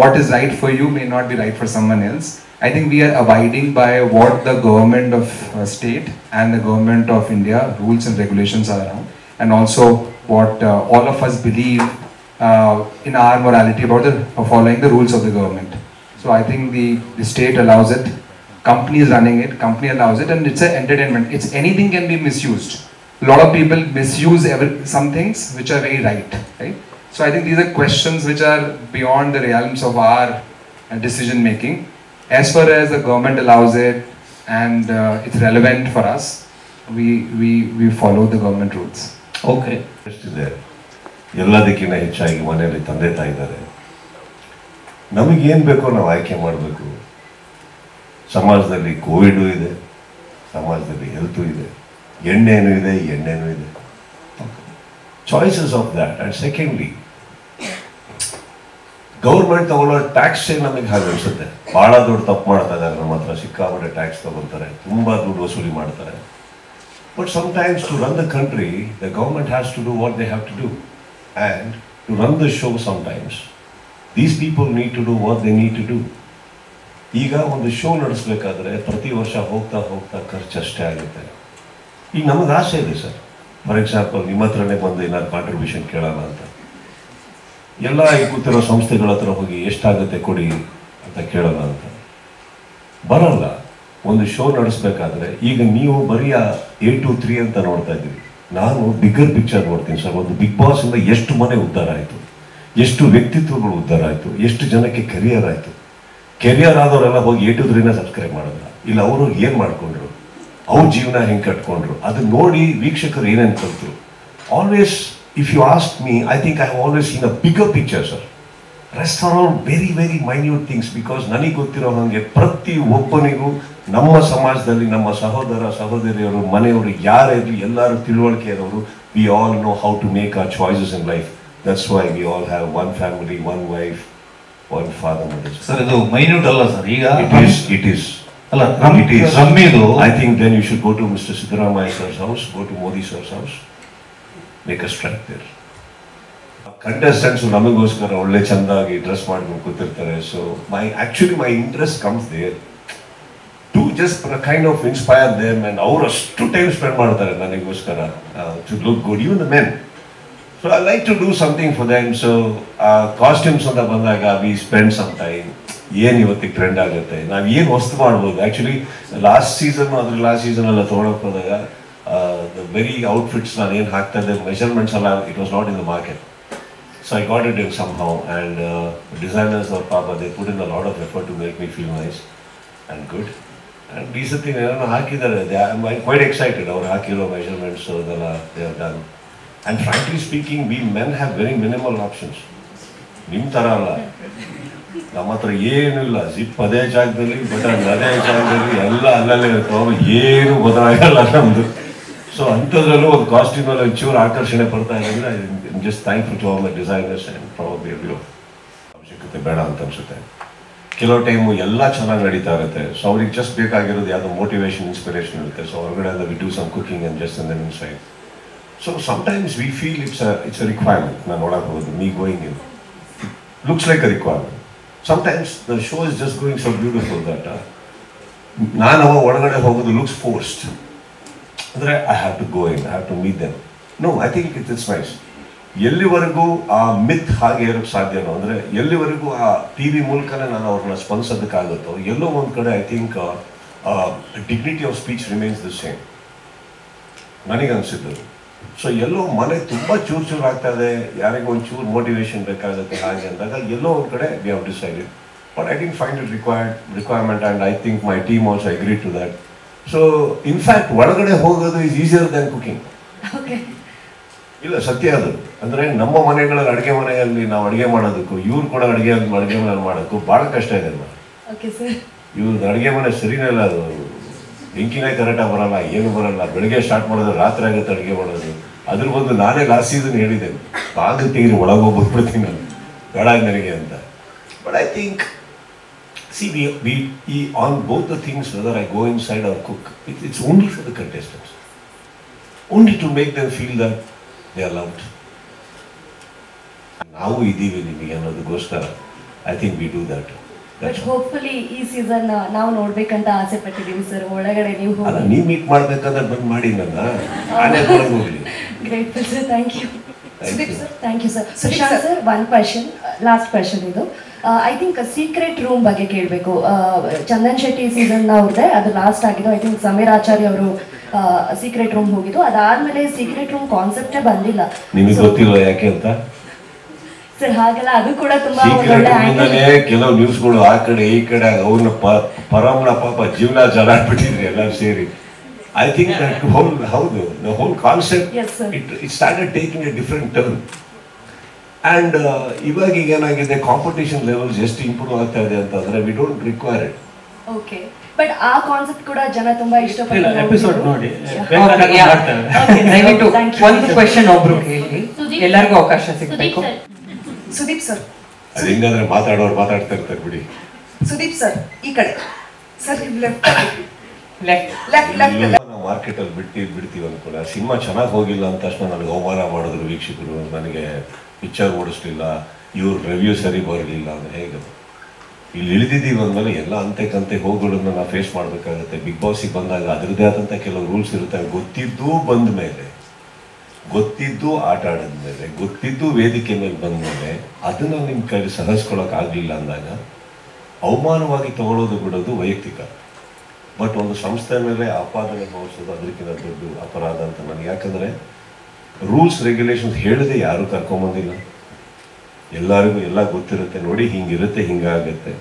Speaker 3: What is right for you may not be right for someone else. I think we are abiding by what the government of state and the government of India rules and regulations are around, and also what all of us believe in our morality about following the rules of the government. So I think the state allows it, company is running it, company allows it, and it's an entertainment. It's anything can be misused. A lot of people misuse some things which are very right? So I think these are questions which are beyond the realms of our decision making. As far as the government allows it and it's relevant for us, we follow the government rules.
Speaker 5: Okay.
Speaker 1: ಎಷ್ಟಿದೆ ಎಲ್ಲದಕ್ಕಿಂತ ಹೆಚ್ಚಾಗಿ ಮನೆಯಲ್ಲಿ ತಂದೆ ತಾಯಿ ಇದ್ದಾರೆ. ನಮಗೇನು ಬೇಕೋ ನಾವು ಆಯ್ಕೆ ಮಾಡಬೇಕು. ಸಮಾಜದಲ್ಲಿ ಕೋವಿಡು ಇದೆ, ಸಮಾಜದಲ್ಲಿ ಹೆಲ್ತು ಇದೆ, ಎಣ್ಣೆನೂ ಇದೆ. Choices of that. And secondly, government ತಗೊಳ್ಳೋ ಟ್ಯಾಕ್ಸೇ ನಮಗೆ ಹಾಗೆ ಅನಿಸುತ್ತೆ. ಭಾಳ ದೊಡ್ಡ ತಪ್ಪು ಮಾಡ್ತಾ ಇದ್ದಾರೆ ನಮ್ಮ ಹತ್ರ. ಸಿಕ್ಕಾಪಟ್ಟೆ ಟ್ಯಾಕ್ಸ್ ತಗೊಳ್ತಾರೆ, ತುಂಬ ದುಡ್ಡು ವಸೂಲಿ ಮಾಡ್ತಾರೆ. But sometimes to run the country, the government has to do what they have to do. And to run the show sometimes, these people need to do what they need to do. ಈಗ ಒಂದು show ನಡೆಸಬೇಕಾದ್ರೆ ಪ್ರತಿ ವರ್ಷ ಹೋಗ್ತಾ ಖರ್ಚು ಅಷ್ಟೇ ಆಗುತ್ತೆ. ಈಗ ನಮಗೆ ಆಸೆ ಇದೆ ಸರ್. ಫಾರ್ ಎಕ್ಸಾಂಪಲ್, ನಿಮ್ಮ ಹತ್ರನೇ ಬಂದು ಏನಾದ್ರು ಕಾಂಟ್ರಿಬ್ಯೂಷನ್ ಕೇಳೋಣ ಅಂತ ಎಲ್ಲ ಈ ಕೂತಿರೋ ಸಂಸ್ಥೆಗಳ ಹತ್ರ ಹೋಗಿ ಎಷ್ಟಾಗುತ್ತೆ ಕೊಡಿ ಅಂತ ಕೇಳೋಣ ಅಂತ ಬರಲ್ಲ. ಒಂದು ಶೋ ನಡೆಸಬೇಕಾದ್ರೆ ಈಗ ನೀವು ಬರೀ 8 to 3 ಅಂತ ನೋಡ್ತಾ ಇದ್ದೀವಿ. ನಾನು ಬಿಗ್ಗರ್ ಪಿಕ್ಚರ್ ನೋಡ್ತೀನಿ ಸರ್. ಒಂದು ಬಿಗ್ ಬಾಸ್ ಇಂದ ಎಷ್ಟು ಮನೆ ಉದ್ಧಾರ ಆಯಿತು, ಎಷ್ಟು ವ್ಯಕ್ತಿತ್ವಗಳು ಉದ್ಧಾರ ಆಯಿತು, ಎಷ್ಟು ಜನಕ್ಕೆ ಕೆರಿಯರ್ ಆಯಿತು. ಕೆರಿಯರ್ ಆದವರೆಲ್ಲ ಹೋಗಿ 8 to 3ನ ಸಬ್ಸ್ಕ್ರೈಬ್ ಮಾಡೋಲ್ಲ. ಇಲ್ಲ ಅವರು ಏನು ಮಾಡ್ಕೊಂಡ್ರು, ಅವ್ರ ಜೀವನ ಹೆಂಗೆ ಕಟ್ಕೊಂಡ್ರು, ಅದನ್ನ ನೋಡಿ ವೀಕ್ಷಕರು ಏನೇನು ಕಲ್ತರು. Always if you ask me, I think I have always seen a bigger picture sir. Rest are all very very minute things. Because ನನಗೆ ಗೊತ್ತಿರೋ ಹಾಗೆ ಪ್ರತಿ ಒಬ್ಬನಿಗೂ ನಮ್ಮ ಸಮಾಜದಲ್ಲಿ ನಮ್ಮ ಸಹೋದರ ಸಹೋದರಿಯರು, ಮನೆಯವರು ಯಾರೇ ಇರಲಿ, ಎಲ್ಲರೂ ತಿಳುವಳಿಕೆ ಇರೋರು. We all know how to make our choices in life. That's why we all have one family, one wife, one father mother.
Speaker 5: Sir ಇದು ಮೈನ್ಯೂಟ್ ಅಲ್ಲ ಸರ್. ಈಗ
Speaker 1: ಇಟ್ ಈಸ್
Speaker 5: ಅಲ್ಲ, ರಮ್ಮಿದು
Speaker 1: I think then you should go to mister Siddaramaiah sir's house, go to Modi sir's house, make a strike there. Contestants ನಮಗೋಸ್ಕರ ಒಳ್ಳೆ ಚೆಂದಾಗಿ dress ಮಾಡ್ಕೊಂಡು ಕೂತಿರ್ತಾರೆ. So my interest comes there to just kind of inspire them. And ಅವರು ಅಷ್ಟು time spend ಮಾಡ್ತಾರೆ ನನಗೋಸ್ಕರ to look good, even the men. So I like to do something for them. So costumes ಅಂತ ಬಂದಾಗ we spend some time. ಏನು ಇವತ್ತಿಗೆ trend ಆಗುತ್ತೆ, ನಾವು ಏನು ವಸ್ತು ಮಾಡ್ಬೋದು. ಆ್ಯಕ್ಚುಲಿ ಲಾಸ್ಟ್ ಸೀಸನ್ ಎಲ್ಲ ತೊಗೊಳಕ್ಕೆ ಹೋದಾಗ ದ ವೆರಿ ಔಟ್ಫಿಟ್ಸ್ ನಾನು ಏನು ಹಾಕ್ತಾ ಇದ್ದೆ, ಮೆಷರ್ಮೆಂಟ್ಸ್ ಎಲ್ಲ it was not in the market. So I got it in somehow, and designers or Papa, they put in a lot of effort to make me feel nice and good. And these are things I'm quite excited. Our hakiro measurements, so they have done. And frankly speaking, we men have very minimal options. Nim tara alla. ನಮ್ಮ ಹತ್ರ ಏನೂ ಇಲ್ಲ. Zip ಅದೇ ಜಾಗದಲ್ಲಿ, button ಅದೇ ಜಾಗದಲ್ಲಿ, ಎಲ್ಲ ಅಲ್ಲಲ್ಲೇ ಇರ್ತಾವೆ. ಏನು ಬದಲಾಗಲ್ಲ ನಮ್ಮದು. ಸೊ ಅಂಥದ್ರಲ್ಲೂ ಒಂದು ಕಾಸ್ಟ್ಯೂಮಲ್ಲಿ ಒಂಚೂರು ಆಕರ್ಷಣೆ ಬರ್ತಾ ಇದೆ ಅಂದರೆ just thankful to all my designers and probably everyone. ಅನ್ಸುತ್ತೆ, ಬೇಡ ಅಂತ ಅನ್ಸುತ್ತೆ. ಕೆಲವು ಟೈಮು ಎಲ್ಲ ಚೆನ್ನಾಗಿ ನಡೀತಾ ಇರುತ್ತೆ. ಸೊ ಅವ್ರಿಗೆ ಜಸ್ಟ್ ಬೇಕಾಗಿರೋದು ಯಾವುದೋ ಮೋಟಿವೇಶನ್, ಇನ್ಸ್ಪಿರೇಷನ್ ಇರುತ್ತೆ. ಸೊ ಹೊರಗಡೆ we do some cooking and just and then inside. So sometimes we feel it's a requirement. ನಾನು ನೋಡಕ್ಕೆ ಹೋಗೋದು me going in looks like a requirement. Sometimes the show is just going so beautiful that ನಾನು ಒಳಗಡೆ ಹೋಗೋದು looks forced. ಅಂದರೆ I have to go in, I have to meet them. No, I think it's nice. ಎಲ್ಲಿವರೆಗೂ ಆ ಮಿತ್ ಹಾಗೆ ಇರೋಕ್ಕೆ ಸಾಧ್ಯನೋ, ಅಂದರೆ ಎಲ್ಲಿವರೆಗೂ ಆ ಟಿ ವಿ ಮೂಲಕನೇ ನಾನು ಅವ್ರನ್ನ ಸ್ಪಂದಿಸೋದಕ್ಕಾಗುತ್ತೋ, ಎಲ್ಲೋ ಒಂದು ಕಡೆ I think dignity of speech remains the same ನನಗನ್ಸಿದ್ದು. ಸೊ ಎಲ್ಲೋ ಮನೆ ತುಂಬ ಚೂರು ಆಗ್ತಾ ಇದೆ, ಯಾರಿಗೂ ಒಂದು ಚೂರು ಮೋಟಿವೇಶನ್ ಬೇಕಾಗುತ್ತೆ ಹಾಗೆ ಅಂದಾಗ ಎಲ್ಲೋ ಒಂದು ಕಡೆ we have decided. But I didn't find it requirement and I think my team also agree to that. So in fact ಒಳಗಡೆ ಹೋಗೋದು ಈಸ್ ಈಸಿಯರ್ ದ್ಯಾನ್ ಕುಕಿಂಗ್. ಇಲ್ಲ, ಸತ್ಯ ಅದು. ಅಂದರೆ ನಮ್ಮ ಮನೆಗಳಲ್ಲಿ ಅಡುಗೆ ಮನೆಯಲ್ಲಿ ನಾವು ಅಡುಗೆ ಮಾಡೋದಕ್ಕೂ ಇವ್ರು ಕೂಡ ಅಡುಗೆ ಮನೆಯಲ್ಲಿ ಮಾಡೋಕ್ಕೂ ಭಾಳ ಕಷ್ಟ ಇದೆ ಅಲ್ವಾ. ಇವ್ರದ್ದು ಅಡುಗೆ ಮನೆ ಸರಿನೇ ಇಲ್ಲ, ಅದು ಬೆಂಕಿನೇ ಕರೆಕ್ಟಾಗಿ ಬರೋಲ್ಲ, ಏನು ಬರೋಲ್ಲ. ಬೆಳಗ್ಗೆ ಸ್ಟಾರ್ಟ್ ಮಾಡೋದು, ರಾತ್ರಿ ಆಗುತ್ತೆ ಅಡುಗೆ ಮಾಡೋದು. ಅದ್ರ ಬಂದು ನಾನೇ ಲಾಸ್ಟ್ ಸೀಸನ್ ಹೇಳಿದ್ದೇನೆ, ಬಾಗಿಲು ತೆಗೀರಿ ಒಳಗೋಗ್ಬಿಟ್ಬಿಡ್ತೀನಿ ನಾನು, ಬೇಡ ನನಗೆ ಅಂತ. But I think see we on both the things, whether I go inside or cook, it's only for the contestants, only to make them feel that they are loved. ನಾವು ಇದ್ದೀವಿ ನಿಮಗೆ ಅನ್ನೋದಕ್ಕೋಸ್ಕರ I think we do that.
Speaker 8: But hopefully ಈ season ನಾವು ನೋಡ್ಬೇಕಂತ ಆಸೆ ಪಟ್ಟಿದ್ದೀವಿ sir. ಒಳಗಡೆ ನೀವು ಹೋಗಿ
Speaker 1: ನೀವು ಮೀಟ್ ಮಾಡ್ಬೇಕಂದ್ರೆ ಬಂದು ಮಾಡಿ ನನ್ನ ನಾನೇ ಹೋಗ್ಲಿ.
Speaker 8: Grateful sir, thank you. Thank you sir. Sushant sir, one question, last question ಇದು. ಐ ಥಿಂಕ್ ಸೀಕ್ರೆಟ್ ರೂಮ್ ಬಗ್ಗೆ ಕೇಳಬೇಕು. ಚಂದನ್ ಶೆಟ್ಟಿ ಸೀಸನ್ ಅವ್ರದ್ದೆ ಅದು ಲಾಸ್ಟ್ ಆಗಿದ್ದು. ಐ ಥಿಂಕ್ ಸಮೀರ್ ಆಚಾರ್ಯ ಅವರು ಸೀಕ್ರೆಟ್ ರೂಮ್ ಹೋಗಿದ್ದು. ಅದಾದ್ಮೇಲೆ ಸೀಕ್ರೆಟ್ ರೂಮ್ ಕಾನ್ಸೆಪ್ಟೇ ಬಂದಿಲ್ಲ.
Speaker 1: ನಿಮಗೆ ಗೊತ್ತಿಲ್ಲ ಯಾಕೆ ಅಂತ
Speaker 8: ಸರ್? ಹಾಗೆಲ್ಲ ಅದು ಕೂಡ ತುಂಬಾ
Speaker 1: ಕೆಲವು ನ್ಯೂಸ್ಗಳು ಆ ಕಡೆ ಈ ಕಡೆ ಅವ್ರನ್ನ ಪರಮಣ ಪಾಪ ಜೀವನ ಜಲಾಡ್ಬಿಟ್ಟಿದ್ರಿ ಎಲ್ಲರೂ ಸೇರಿ. ಐ ಥಿಂಕ್ ದಟ್ ಹೌದು, the whole concept it started taking A different turn. And ಇವಾಗ ಈಗ ಏನಾಗಿದೆ, ಕಾಂಪಿಟೇಷನ್ ಲೆವೆಲ್ಸ್ ಎಷ್ಟು ಇಂಪ್ರೂವ್ ಆಗ್ತಾ ಇದೆ ಅಂತಂದ್ರೆ we don't require it.
Speaker 8: Okay, but ಆ ಕಾನ್ಸೆಪ್ಟ್ ಕೂಡ ಜನ ತುಂಬಾ ಇಷ್ಟಪಡ್ತಾರೆ.
Speaker 5: ಎಪಿಸೋಡ್ ನೋಡಿ
Speaker 2: ದಯವಿಟ್ಟು ಒಂದು ಕ್ವೆಶ್ಚನ್ ಒಬ್ರು ಕೇಳಿ, ಎಲ್ಲರಿಗೂ ಅವಕಾಶ ಸಿಗಬೇಕು.
Speaker 6: ಸುದೀಪ್ ಸರ್,
Speaker 1: ಅದು ಹಿಂಗಾದ್ರೆ ಮಾತಾಡೋರು ಮಾತಾಡ್ತಾ ಇರ್ತಾರೆ ಬಿಡಿ.
Speaker 6: ಸುದೀಪ್ ಸರ್ ಈ ಕಡೆ ಸರ್, ಲೆಫ್ಟ್
Speaker 1: ನಾವು ಮಾರ್ಕೆಟಲ್ಲಿ ಬಿಡ್ತೀವಿ ಅನ್ಕೊಳ್ಳಿ. ಆ ಸಿನಿಮಾ ಚೆನ್ನಾಗಿ ಹೋಗಿಲ್ಲ ಅಂತ ತಕ್ಷಣ ನನಗೆ ಅವಮಾನ ಮಾಡಿದ್ರು ವೀಕ್ಷಕರು, ನನಗೆ ಪಿಕ್ಚರ್ ಓಡಿಸ್ಲಿಲ್ಲ, ಇವ್ರ ರಿವ್ಯೂ ಸರಿ ಬರಲಿಲ್ಲ ಅಂದರೆ ಹೇಗೆ? ಇಲ್ಲಿ ಇಳಿದಿದ್ದೀವಿ ಅಂದಮೇಲೆ ಎಲ್ಲ ಅಂತೆ ಕಂತೆ ಹೋಗೋದನ್ನ ನಾವು ಫೇಸ್ ಮಾಡಬೇಕಾಗುತ್ತೆ. ಬಿಗ್ ಬಾಸಿಗೆ ಬಂದಾಗ ಅದರದ್ದೇ ಆದಂಥ ಕೆಲವು ರೂಲ್ಸ್ ಇರುತ್ತೆ. ಗೊತ್ತಿದ್ದು ಬಂದ ಮೇಲೆ, ಗೊತ್ತಿದ್ದು ಆಟ ಆಡಿದ್ಮೇಲೆ, ಗೊತ್ತಿದ್ದು ವೇದಿಕೆ ಮೇಲೆ ಬಂದ ಮೇಲೆ ಅದನ್ನು ನಿಮ್ಮ ಕೈಲಿ ಸಹಿಸ್ಕೊಳ್ಳೋಕ್ಕಾಗಲಿಲ್ಲ ಅಂದಾಗ ಅವಮಾನವಾಗಿ ತಗೊಳ್ಳೋದು ಬಿಡೋದು ವೈಯಕ್ತಿಕ. ಬಟ್ ಒಂದು ಸಂಸ್ಥೆ ಮೇಲೆ ಆಪಾದನೆ ಹೊರಿಸೋದು ಅದಕ್ಕಿಂತ ದೊಡ್ಡ ಅಪರಾಧ ಅಂತ ನನಗೆ. ಯಾಕಂದರೆ ರೂಲ್ಸ್ ರೆಗ್ಯುಲೇಷನ್ಸ್ ಹೇಳಿದೆ ಯಾರೂ ಕರ್ಕೊಂಬಂದಿಲ್ಲ, ಎಲ್ಲರಿಗೂ ಎಲ್ಲ ಗೊತ್ತಿರುತ್ತೆ. ನೋಡಿ ಹಿಂಗಿರುತ್ತೆ, ಹಿಂಗಾಗುತ್ತೆ.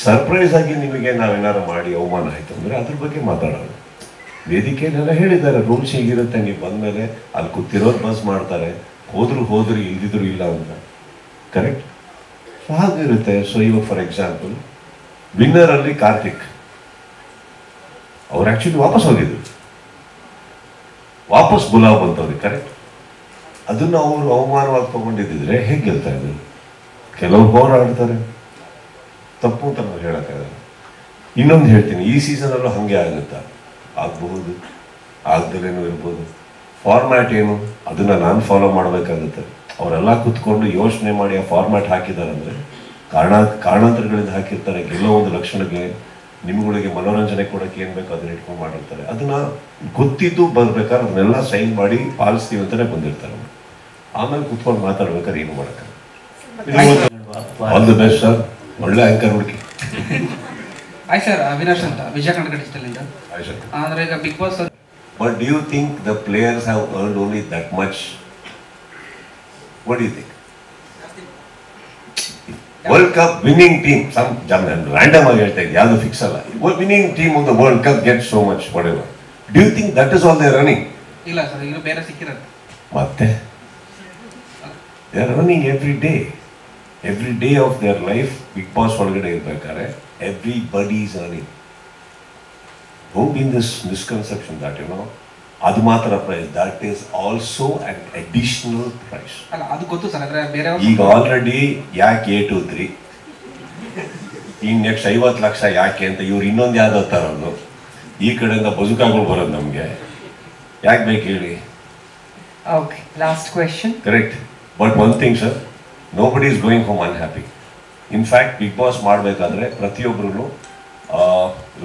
Speaker 1: ಸರ್ಪ್ರೈಸ್ ಆಗಿ ನಿಮಗೆ ನಾವೇನಾರು ಮಾಡಿ ಅವಮಾನ ಆಯಿತು ಅಂದರೆ ಅದ್ರ ಬಗ್ಗೆ ಮಾತಾಡೋಣ. ವೇದಿಕೆಯಲ್ಲೆಲ್ಲ ಹೇಳಿದ್ದಾರೆ ರೂಲ್ಸ್ ಹೀಗಿರುತ್ತೆ, ನೀವು ಬಂದಮೇಲೆ ಅಲ್ಲಿ ಕೂತಿರೋರು ಬಸ್ ಮಾಡ್ತಾರೆ, ಹೋದ್ರು ಇಲ್ದಿದ್ರು ಇಲ್ಲ ಅಂತ. ಕರೆಕ್ಟ್? ಸೊ ಹಾಗಿರುತ್ತೆ. ಸೊ ಇವಾಗ ಫಾರ್ ಎಕ್ಸಾಂಪಲ್ ವಿನ್ನರಲ್ಲಿ ಕಾರ್ತಿಕ್ ಅವ್ರು ಆ್ಯಕ್ಚುಲಿ ವಾಪಸ್ ಹೋಗಿದ್ರು, ವಾಪಸ್ ಬುಲಾವ್ ಬಂತವ್ರಿಗೆ. ಕರೆಕ್ಟ್? ಅದನ್ನು ಅವರು ಅವಮಾನವಾಗಿ ತೊಗೊಂಡಿದ್ದಿದ್ರೆ ಹೇಗೆ ಗೆಲ್ತಾ ಇದ್ರು? ಕೆಲವರು ಹೋರಾಡ್ತಾರೆ, ತಪ್ಪು ಅಂತ ನಾವು ಹೇಳೋಕ್ಕಾಗಲ್ಲ. ಇನ್ನೊಂದು ಹೇಳ್ತೀನಿ, ಈ ಸೀಸನಲ್ಲೂ ಹಾಗೆ ಆಗುತ್ತಾ? ಆಗಬಹುದು, ಆಗ್ದಲೇನೂ ಇರ್ಬೋದು. ಫಾರ್ಮ್ಯಾಟ್ ಏನು ಅದನ್ನು ನಾನು ಫಾಲೋ ಮಾಡಬೇಕಾಗುತ್ತೆ. ಅವರೆಲ್ಲ ಕೂತ್ಕೊಂಡು ಯೋಚನೆ ಮಾಡಿ ಆ ಫಾರ್ಮ್ಯಾಟ್ ಹಾಕಿದ್ದಾರೆ ಅಂದರೆ ಕಾರಣಾಂತರಗಳಿಂದ ಹಾಕಿರ್ತಾರೆ. ಗೆಲ್ಲೋ ಒಂದು ಲಕ್ಷಣಕ್ಕೆ ನಿಮ್ಗಳಿಗೆ ಮನೋರಂಜನೆ ಕೊಡೋಕ್ಕೆ ಏನು ಬೇಕೋ ಅದನ್ನ ಇಟ್ಕೊಂಡು ಮಾಡಿರ್ತಾರೆ. ಅದನ್ನು ಗೊತ್ತಿದ್ದು ಬರ್ಬೇಕಾದ್ರೆ ಅದನ್ನೆಲ್ಲ ಸೈನ್ ಮಾಡಿ ಪಾಲಿಸ್ತೀವಿ ಅಂತಲೇ ಬಂದಿರ್ತಾರೆ. ಆಮೇಲೆ ಕೂತ್ಕೊಂಡು ಮಾತಾಡ್ಬೇಕಾದ್ರೆ ಏನು ಮಾಡೋಕ್ಕೆ. ಆಲ್ ದಿ ಬೆಸ್ಟ್ ಸರ್, ಒಳ್ಳೆ ಆಂಕರ್ ಹುಡುಕಿ.
Speaker 9: ಆಯ್ತು ಸರ್, ಅವಿನಾಶ್ ಅಂತ ವಿಜಯ ಕರ್ನಾಟಕ ಡಿಜಿಟಲ್. ಆದರೆ ಈಗ Bigg Boss.
Speaker 1: But do you think the players have earned only that much? What do you think? World cup winning team, some random ಆಗಿ ಹೇಳ್ತಾ ಇದ್ದೆ, ಯಾವುದು ಫಿಕ್ಸ್ ಅಲ್ಲ. ವಿನ್ನಿಂಗ್ ಟೀಮ್ ಆಫ್ ದ ವರ್ಲ್ಡ್ ಕಪ್ ಗೆಟ್ ಸೋ ಮಚ್ ವಾಟ್ ಎವರ್. ಡು ಯು ಥಿಂಕ್ ದಟ್ ಇಸ್ ಆಲ್ ದೇ ರನ್ನಿಂಗ್?
Speaker 9: ಇಲ್ಲ ಸರ್, ಈಗ ಬೇರೆ ಸಿಕ್ಕಿರುತ್ತೆ.
Speaker 1: ಮತ್ತೆ they are running every day of their life. Bigg Boss ಒಳಗಡೆ ಇರ್ಬೇಕಾದ್ರೆ everybody is running. Don't be in this misconception that you know ಅದು ಮಾತ್ರ prize, that is also an additional prize.
Speaker 9: ಅಲ್ಲ, ಅದು ಗೊತ್ತು ಸರ್. ಆದರೆ ಬೇರೆ
Speaker 1: ಈಗ ಆಲ್ರೆಡಿ ಯಾಕೆ 8 to 3 ಈಗ ನೆಕ್ಸ್ಟ್ 50 ಲಕ್ಷ ಯಾಕೆ ಅಂತ ಇವ್ರು ಇನ್ನೊಂದು ಯಾವ್ದು ತರೋದು, ಈ ಕಡೆಯಿಂದ ಬಜುಕಾಗಳು ಬರೋದು ನಮಗೆ ಯಾಕೆ ಬೇಕು ಹೇಳಿ?
Speaker 2: Okay, last question.
Speaker 1: Correct. But one thing sir, nobody is going home unhappy. In fact Bigg Boss ಮಾಡಬೇಕಾದ್ರೆ ಪ್ರತಿಯೊಬ್ಬರು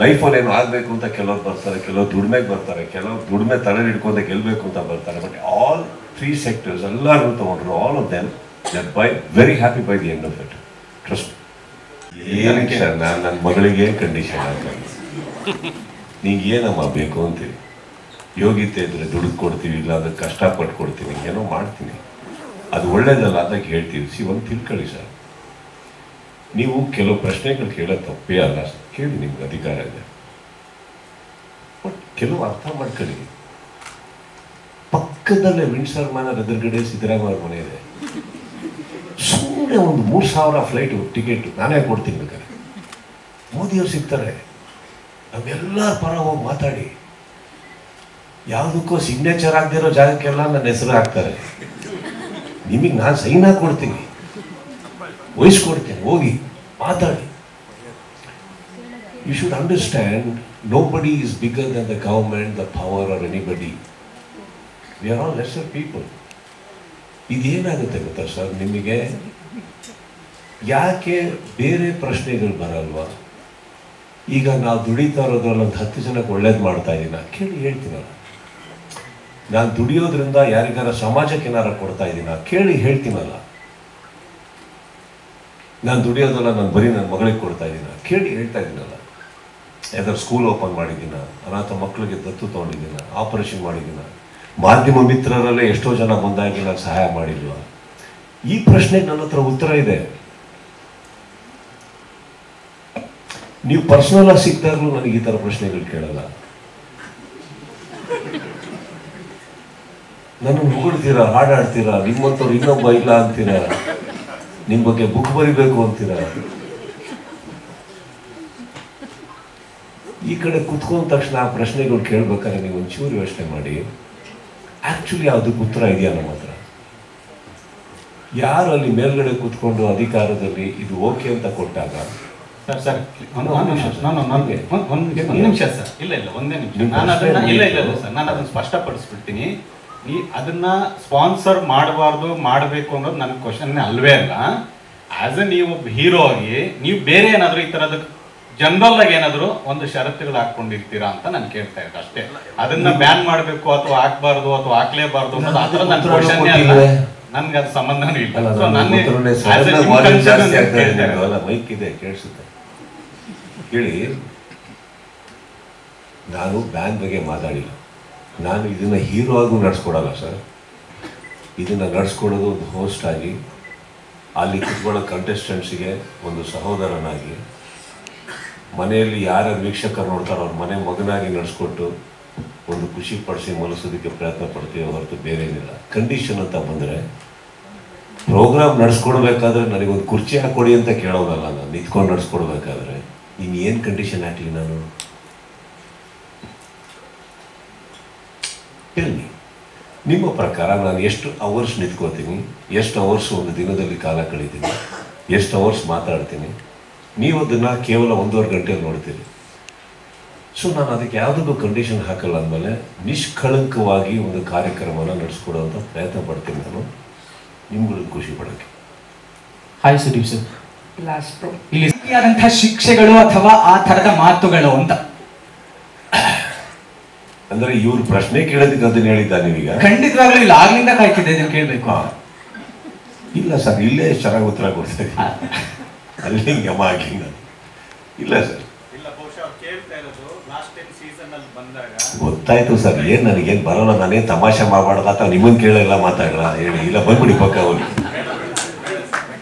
Speaker 1: ಲೈಫಲ್ಲಿ ಏನು ಆಗಬೇಕು ಅಂತ ಕೆಲವ್ರು ಬರ್ತಾರೆ, ಕೆಲವ್ರು ದುಡಿಮೆಗೆ ಬರ್ತಾರೆ, ಕೆಲವ್ರು ದುಡಿಮೆ ತಲೆ ಹಿಡ್ಕೊಂಡೆ ಗೆಲ್ಲಬೇಕು ಅಂತ ಬರ್ತಾರೆ. ಬಟ್ ಆಲ್ 3 ಸೆಕ್ಟರ್ಸ್ ಎಲ್ಲರೂ ತೊಗೊಂಡ್ರು, all of them that by very happy by the end of it. Trust. ಏನಕ್ಕೆ ಸರ್ ನಾನು ನನ್ನ ಮಗಳಿಗೆ ಕಂಡೀಷನ್ ಹಾಕಲ್ಲ, ನಿಂಗೆ ಏನಮ್ಮ ಬೇಕು ಅಂತೀವಿ, ಯೋಗ್ಯತೆ ಇದ್ರೆ ದುಡ್ಡು ಕೊಡ್ತೀವಿ, ಇಲ್ಲ ಅದಕ್ಕೆ ಕಷ್ಟಪಟ್ಟು ಕೊಡ್ತೀನಿ, ಏನೋ ಮಾಡ್ತೀನಿ, ಅದು ಒಳ್ಳೇದಲ್ಲ ಅಂತ ಹೇಳ್ತೀವಿ. ಒಂದು ತಿಳ್ಕೊಳ್ಳಿ ಸರ್, ನೀವು ಕೆಲವು ಪ್ರಶ್ನೆಗಳು ಕೇಳೋದು ತಪ್ಪೇ ಅಲ್ಲ ಸರ್, ಕೇಳಿ, ನಿಮ್ಗೆ ಅಧಿಕಾರ ಇದೆ. ಬಟ್ ಕೆಲವು ಅರ್ಥ ಮಾಡ್ಕೊಳ್ಳಿ. ಪಕ್ಕದಲ್ಲೇ ವಿಂಡ್ಸರ್ ಮ್ಯಾನರ್ ಎದುರುಗಡೆ ಸಿದ್ದರಾಮಯ್ಯ ಮನೆ ಇದೆ. ಸುಮ್ಮನೆ ಒಂದು 3,000 ಫ್ಲೈಟ್ ಟಿಕೆಟ್ ನಾನೇ ಕೊಡ್ತೀನಿ ಬೇಕಾದ್ರೆ. ಮೋದಿಯವ್ರು ಸಿಗ್ತಾರೆ, ನಮ್ಮೆಲ್ಲರ ಪರ ಹೋಗಿ ಮಾತಾಡಿ. ಯಾವುದಕ್ಕೂ ಸಿಗ್ನೇಚರ್ ಆಗದಿರೋ ಜಾಗಕ್ಕೆಲ್ಲ ನನ್ನ ಹೆಸರು ಹಾಕ್ತಾರೆ. ನಿಮಗೆ ನಾನು ಸೈನ್ ಹಾಕೊಡ್ತೀನಿ, ವಹಿಸ್ಕೊಡ್ತೀನಿ, ಹೋಗಿ ಮಾತಾಡಿ. You should understand, nobody is bigger than the government, the power or anybody. We are all lesser people. ಇದೇನಾಗುತ್ತೆ ಗೊತ್ತಾ ಸರ್, ನಿಮಗೆ ಯಾಕೆ ಬೇರೆ ಪ್ರಶ್ನೆಗಳು ಬರಲ್ವಾ? ಈಗ ನಾವು ದುಡಿತಾ ಇರೋದ್ರಲ್ಲಿ ಒಂದು 10 ಜನಕ್ಕೆ ಒಳ್ಳೇದು ಮಾಡ್ತಾ ಇದ್ದೀನ ಕೇಳಿ ಹೇಳ್ತೀನಲ್ಲ. ನಾನು ದುಡಿಯೋದ್ರಿಂದ ಯಾರಿಗಾರ ಸಮಾಜಕ್ಕೆ ಏನಾರ ಕೊಡ್ತಾ ಇದ್ದೀನ ಕೇಳಿ ಹೇಳ್ತೀನಲ್ಲ. ನಾನು ದುಡಿಯೋದಲ್ಲ, ನಾನು ಬರೀ ನನ್ನ ಮಗಳಿಗೆ ಕೊಡ್ತಾ ಇದ್ದೀನ ಕೇಳಿ ಹೇಳ್ತಾ ಇದ್ದೀನಲ್ಲ. ಯಾವ್ದಾದ್ರು ಸ್ಕೂಲ್ ಓಪನ್ ಮಾಡಿದ್ದೀನ, ಅನಾಥ ಮಕ್ಕಳಿಗೆ ದತ್ತು ತೊಗೊಂಡಿದ್ದೀನ, ಆಪರೇಷನ್ ಮಾಡಿದ್ದೀನ, ಮಾಧ್ಯಮ ಮಿತ್ರರಲ್ಲೇ ಎಷ್ಟೋ ಜನ ಬಂದಾಗಿ ನಾನು ಸಹಾಯ ಮಾಡಿಲ್ವ? ಈ ಪ್ರಶ್ನೆಗೆ ನನ್ನ ಹತ್ರ ಉತ್ತರ ಇದೆ. ನೀವು ಪರ್ಸನಲ್ ಆಗಿ ಸಿಕ್ತಾಗ್ಲೂ ನನಗೆ ಈ ಥರ ಪ್ರಶ್ನೆಗಳು ಕೇಳಲ್ಲ. ನನ್ನನ್ನು ಹೊಗಳ್ತೀರಾ, ಹಾಡಾಡ್ತೀರಾ, ನಿಮ್ಮಂಥವ್ರು ಇನ್ನೊಬ್ಬ ಇಲ್ಲ ಅಂತೀರಾ, ನಿಮ್ಮ ಬಗ್ಗೆ ಬುಕ್ ಬರಿಬೇಕು ಅಂತೀರಾ. ಈ ಕಡೆ ಕುತ್ಕೊಂಡ ತಕ್ಷಣ ಆ ಪ್ರಶ್ನೆಗಳು ಕೇಳ್ಬೇಕಾದ್ರೆ ನೀವು ಒಂಚೂರು ಯೋಚನೆ ಮಾಡಿ, ಆಕ್ಚುಲಿ ಅದಕ್ಕೆ ಉತ್ತರ ಇದೆಯಾ ನಮ್ಮ ಹತ್ರ? ಯಾರು ಅಲ್ಲಿ ಮೇಲ್ಗಡೆ ಕೂತ್ಕೊಂಡು ಅಧಿಕಾರದಲ್ಲಿ ಇದು ಓಕೆ ಅಂತ ಕೊಟ್ಟಾಗ
Speaker 5: ಸರ್ ಒಂದು ನಿಮಿಷ ಸರ್, ಇಲ್ಲ ಒಂದೇ ನಿಮಿಷ, ನಾನು ಅದನ್ನ ಇಲ್ಲ ಸರ್, ನಾನು ಅದನ್ನ ಸ್ಪಷ್ಟಪಡಿಸ್ಬಿಡ್ತೀನಿ. ಅದನ್ನ ಸ್ಪಾನ್ಸರ್ ಮಾಡಬಾರ್ದು ಮಾಡಬೇಕು ಅನ್ನೋದು ನನ್ನ ಕ್ವಶನ್ ಅಲ್ವೇ ಅಲ್ಲ. ಆಸ್ ಎ ನೀವು ಹೀರೋ ಆಗಿ ನೀವು ಬೇರೆ ಏನಾದ್ರು ಈ ತರದ ಜನರಲ್ ಆಗಿ ಏನಾದ್ರು ಒಂದು ಷರತ್ತುಗಳು ಹಾಕೊಂಡಿರ್ತೀರಾ ಅಂತ ನಾನು ಕೇಳ್ತಾ ಇದ್ದೆ ಅಷ್ಟೇ. ಅದನ್ನ ಬ್ಯಾನ್ ಮಾಡಬೇಕು ಅಥವಾ ಹಾಕ್ಬಾರ್ದು ಅಥವಾ ಹಾಕ್ಲೇಬಾರ್ದು ಅನ್ನೋದು ಆ ಥರ ನನ್ನ ಕ್ವಶನ್ ಅಲ್ಲ, ನನ್ಗೆ ಅದು ಸಂಬಂಧನೂ ಇಲ್ಲ.
Speaker 1: ಮೈಕ್ ಇದೆ, ಕೇಳಿಸುತ್ತೆ ಕೇಳಿ. ನಾನು ಬ್ಯಾನ್ ಬಗ್ಗೆ ಮಾತಾಡಿಲ್ಲ. ನಾನು ಇದನ್ನ ಹೀರೋ ಆಗೂ ನಡ್ಸ್ಕೊಡಲ್ಲ ಸರ್. ಇದನ್ನ ನಡ್ಸ್ಕೊಡೋದು ಒಂದು ಹೋಸ್ಟ್ ಆಗಿ, ಅಲ್ಲಿ ಕುತ್ಕೊಳ್ಳೋ ಕಂಟೆಸ್ಟೆಂಟ್ಸಿಗೆ ಒಂದು ಸಹೋದರನಾಗಿ, ಮನೆಯಲ್ಲಿ ಯಾರ ವೀಕ್ಷಕರು ನೋಡ್ತಾರೋ ಅವ್ರ ಮನೆ ಮಗನಾಗಿ ನಡೆಸ್ಕೊಟ್ಟು ಒಂದು ಖುಷಿ ಪಡಿಸಿ ಮನಸ್ಸೋದಕ್ಕೆ ಪ್ರಯತ್ನ ಪಡ್ತೀವಿ ಹೊರತು ಬೇರೆ ಏನಿಲ್ಲ. ಕಂಡೀಷನ್ ಅಂತ ಬಂದರೆ ಪ್ರೋಗ್ರಾಮ್ ನಡೆಸ್ಕೊಡ್ಬೇಕಾದ್ರೆ ನನಗೊಂದು ಕುರ್ಚಿ ಹಾಕೊಡಿ ಅಂತ ಕೇಳೋದಲ್ಲ. ನಾನು ನಿಂತ್ಕೊಂಡು ನಡೆಸ್ಕೊಡ್ಬೇಕಾದ್ರೆ ಇನ್ನು ಏನು ಕಂಡೀಷನ್ ಹಾಕಲಿ ನಾನು? ಹೇಳಿ, ನಿಮ್ಮ ಪ್ರಕಾರ ನಾನು ಎಷ್ಟು ಅವರ್ಸ್ ನಿಂತ್ಕೋತೀನಿ, ಎಷ್ಟು ಅವರ್ಸ್ ಒಂದು ದಿನದಲ್ಲಿ ಕಾಲ ಕಳೀತೀನಿ, ಎಷ್ಟು ಅವರ್ಸ್ ಮಾತಾಡ್ತೀನಿ, ನೀವು ಅದನ್ನು ಕೇವಲ 1.5 ಗಂಟೆಯಲ್ಲಿ ನೋಡ್ತೀರಿ. ಸೊ ನಾನು ಅದಕ್ಕೆ ಯಾವುದಕ್ಕೂ ಕಂಡೀಷನ್ ಹಾಕಲ್ಲ ಅಂದಮೇಲೆ ನಿಷ್ಕಳಂಕವಾಗಿ ಒಂದು ಕಾರ್ಯಕ್ರಮನ ನಡೆಸ್ಕೊಡುವಂಥ ಪ್ರಯತ್ನ ಪಡ್ತೀನಿ ನಾನು, ನಿಮ್ಗಳಿಗೆ ಖುಷಿ ಪಡೋಕ್ಕೆ.
Speaker 5: ಹಾಯ್ ಸುದೀಪ್ ಸರ್,
Speaker 9: ಇಲ್ಲಿ ಆದಂತಹ ಶಿಕ್ಷೆಗಳು ಅಥವಾ ಆ ಥರದ ಮಾತುಗಳು ಅಂತ
Speaker 1: ಅಂದ್ರೆ ಇವ್ರು ಪ್ರಶ್ನೆ ಕೇಳೋದಕ್ಕೆ ಅದನ್ನ ಹೇಳಿದ್ದ ನೀವೀಗ?
Speaker 9: ಖಂಡಿತವಾಗ್ಲೂ ಇಲ್ಲ, ಆಗ್ಲಿಂದ ಕಾಯ್ತಿದ್ದೆ ಇದನ್ನು ಕೇಳಬೇಕು.
Speaker 1: ಇಲ್ಲ ಸರ್, ಇಲ್ಲೇ ಚೆನ್ನಾಗಿ ಉತ್ತರ ಕೊಡ್ತೀನಿ. ಅಲ್ಲಿ ಗಮ ಆಗಿಲ್ಲ. ಇಲ್ಲ ಸರ್, ಗೊತ್ತಾಯ್ತು ಸರ್. ಏನ್ ನನಗೇನು ಬರೋಲ್ಲ, ನಾನೇನು ತಮಾಷೆ ಮಾಡಬಾರ್ದ ಅಥವಾ ನಿಮ್ಮನ್ನು ಕೇಳಲ್ಲ ಮಾತಾಡಲ್ಲ ಹೇಳಿ. ಇಲ್ಲ ಬಂದ್ಬಿಡಿ ಪಕ್ಕ ಹೋಗಿ.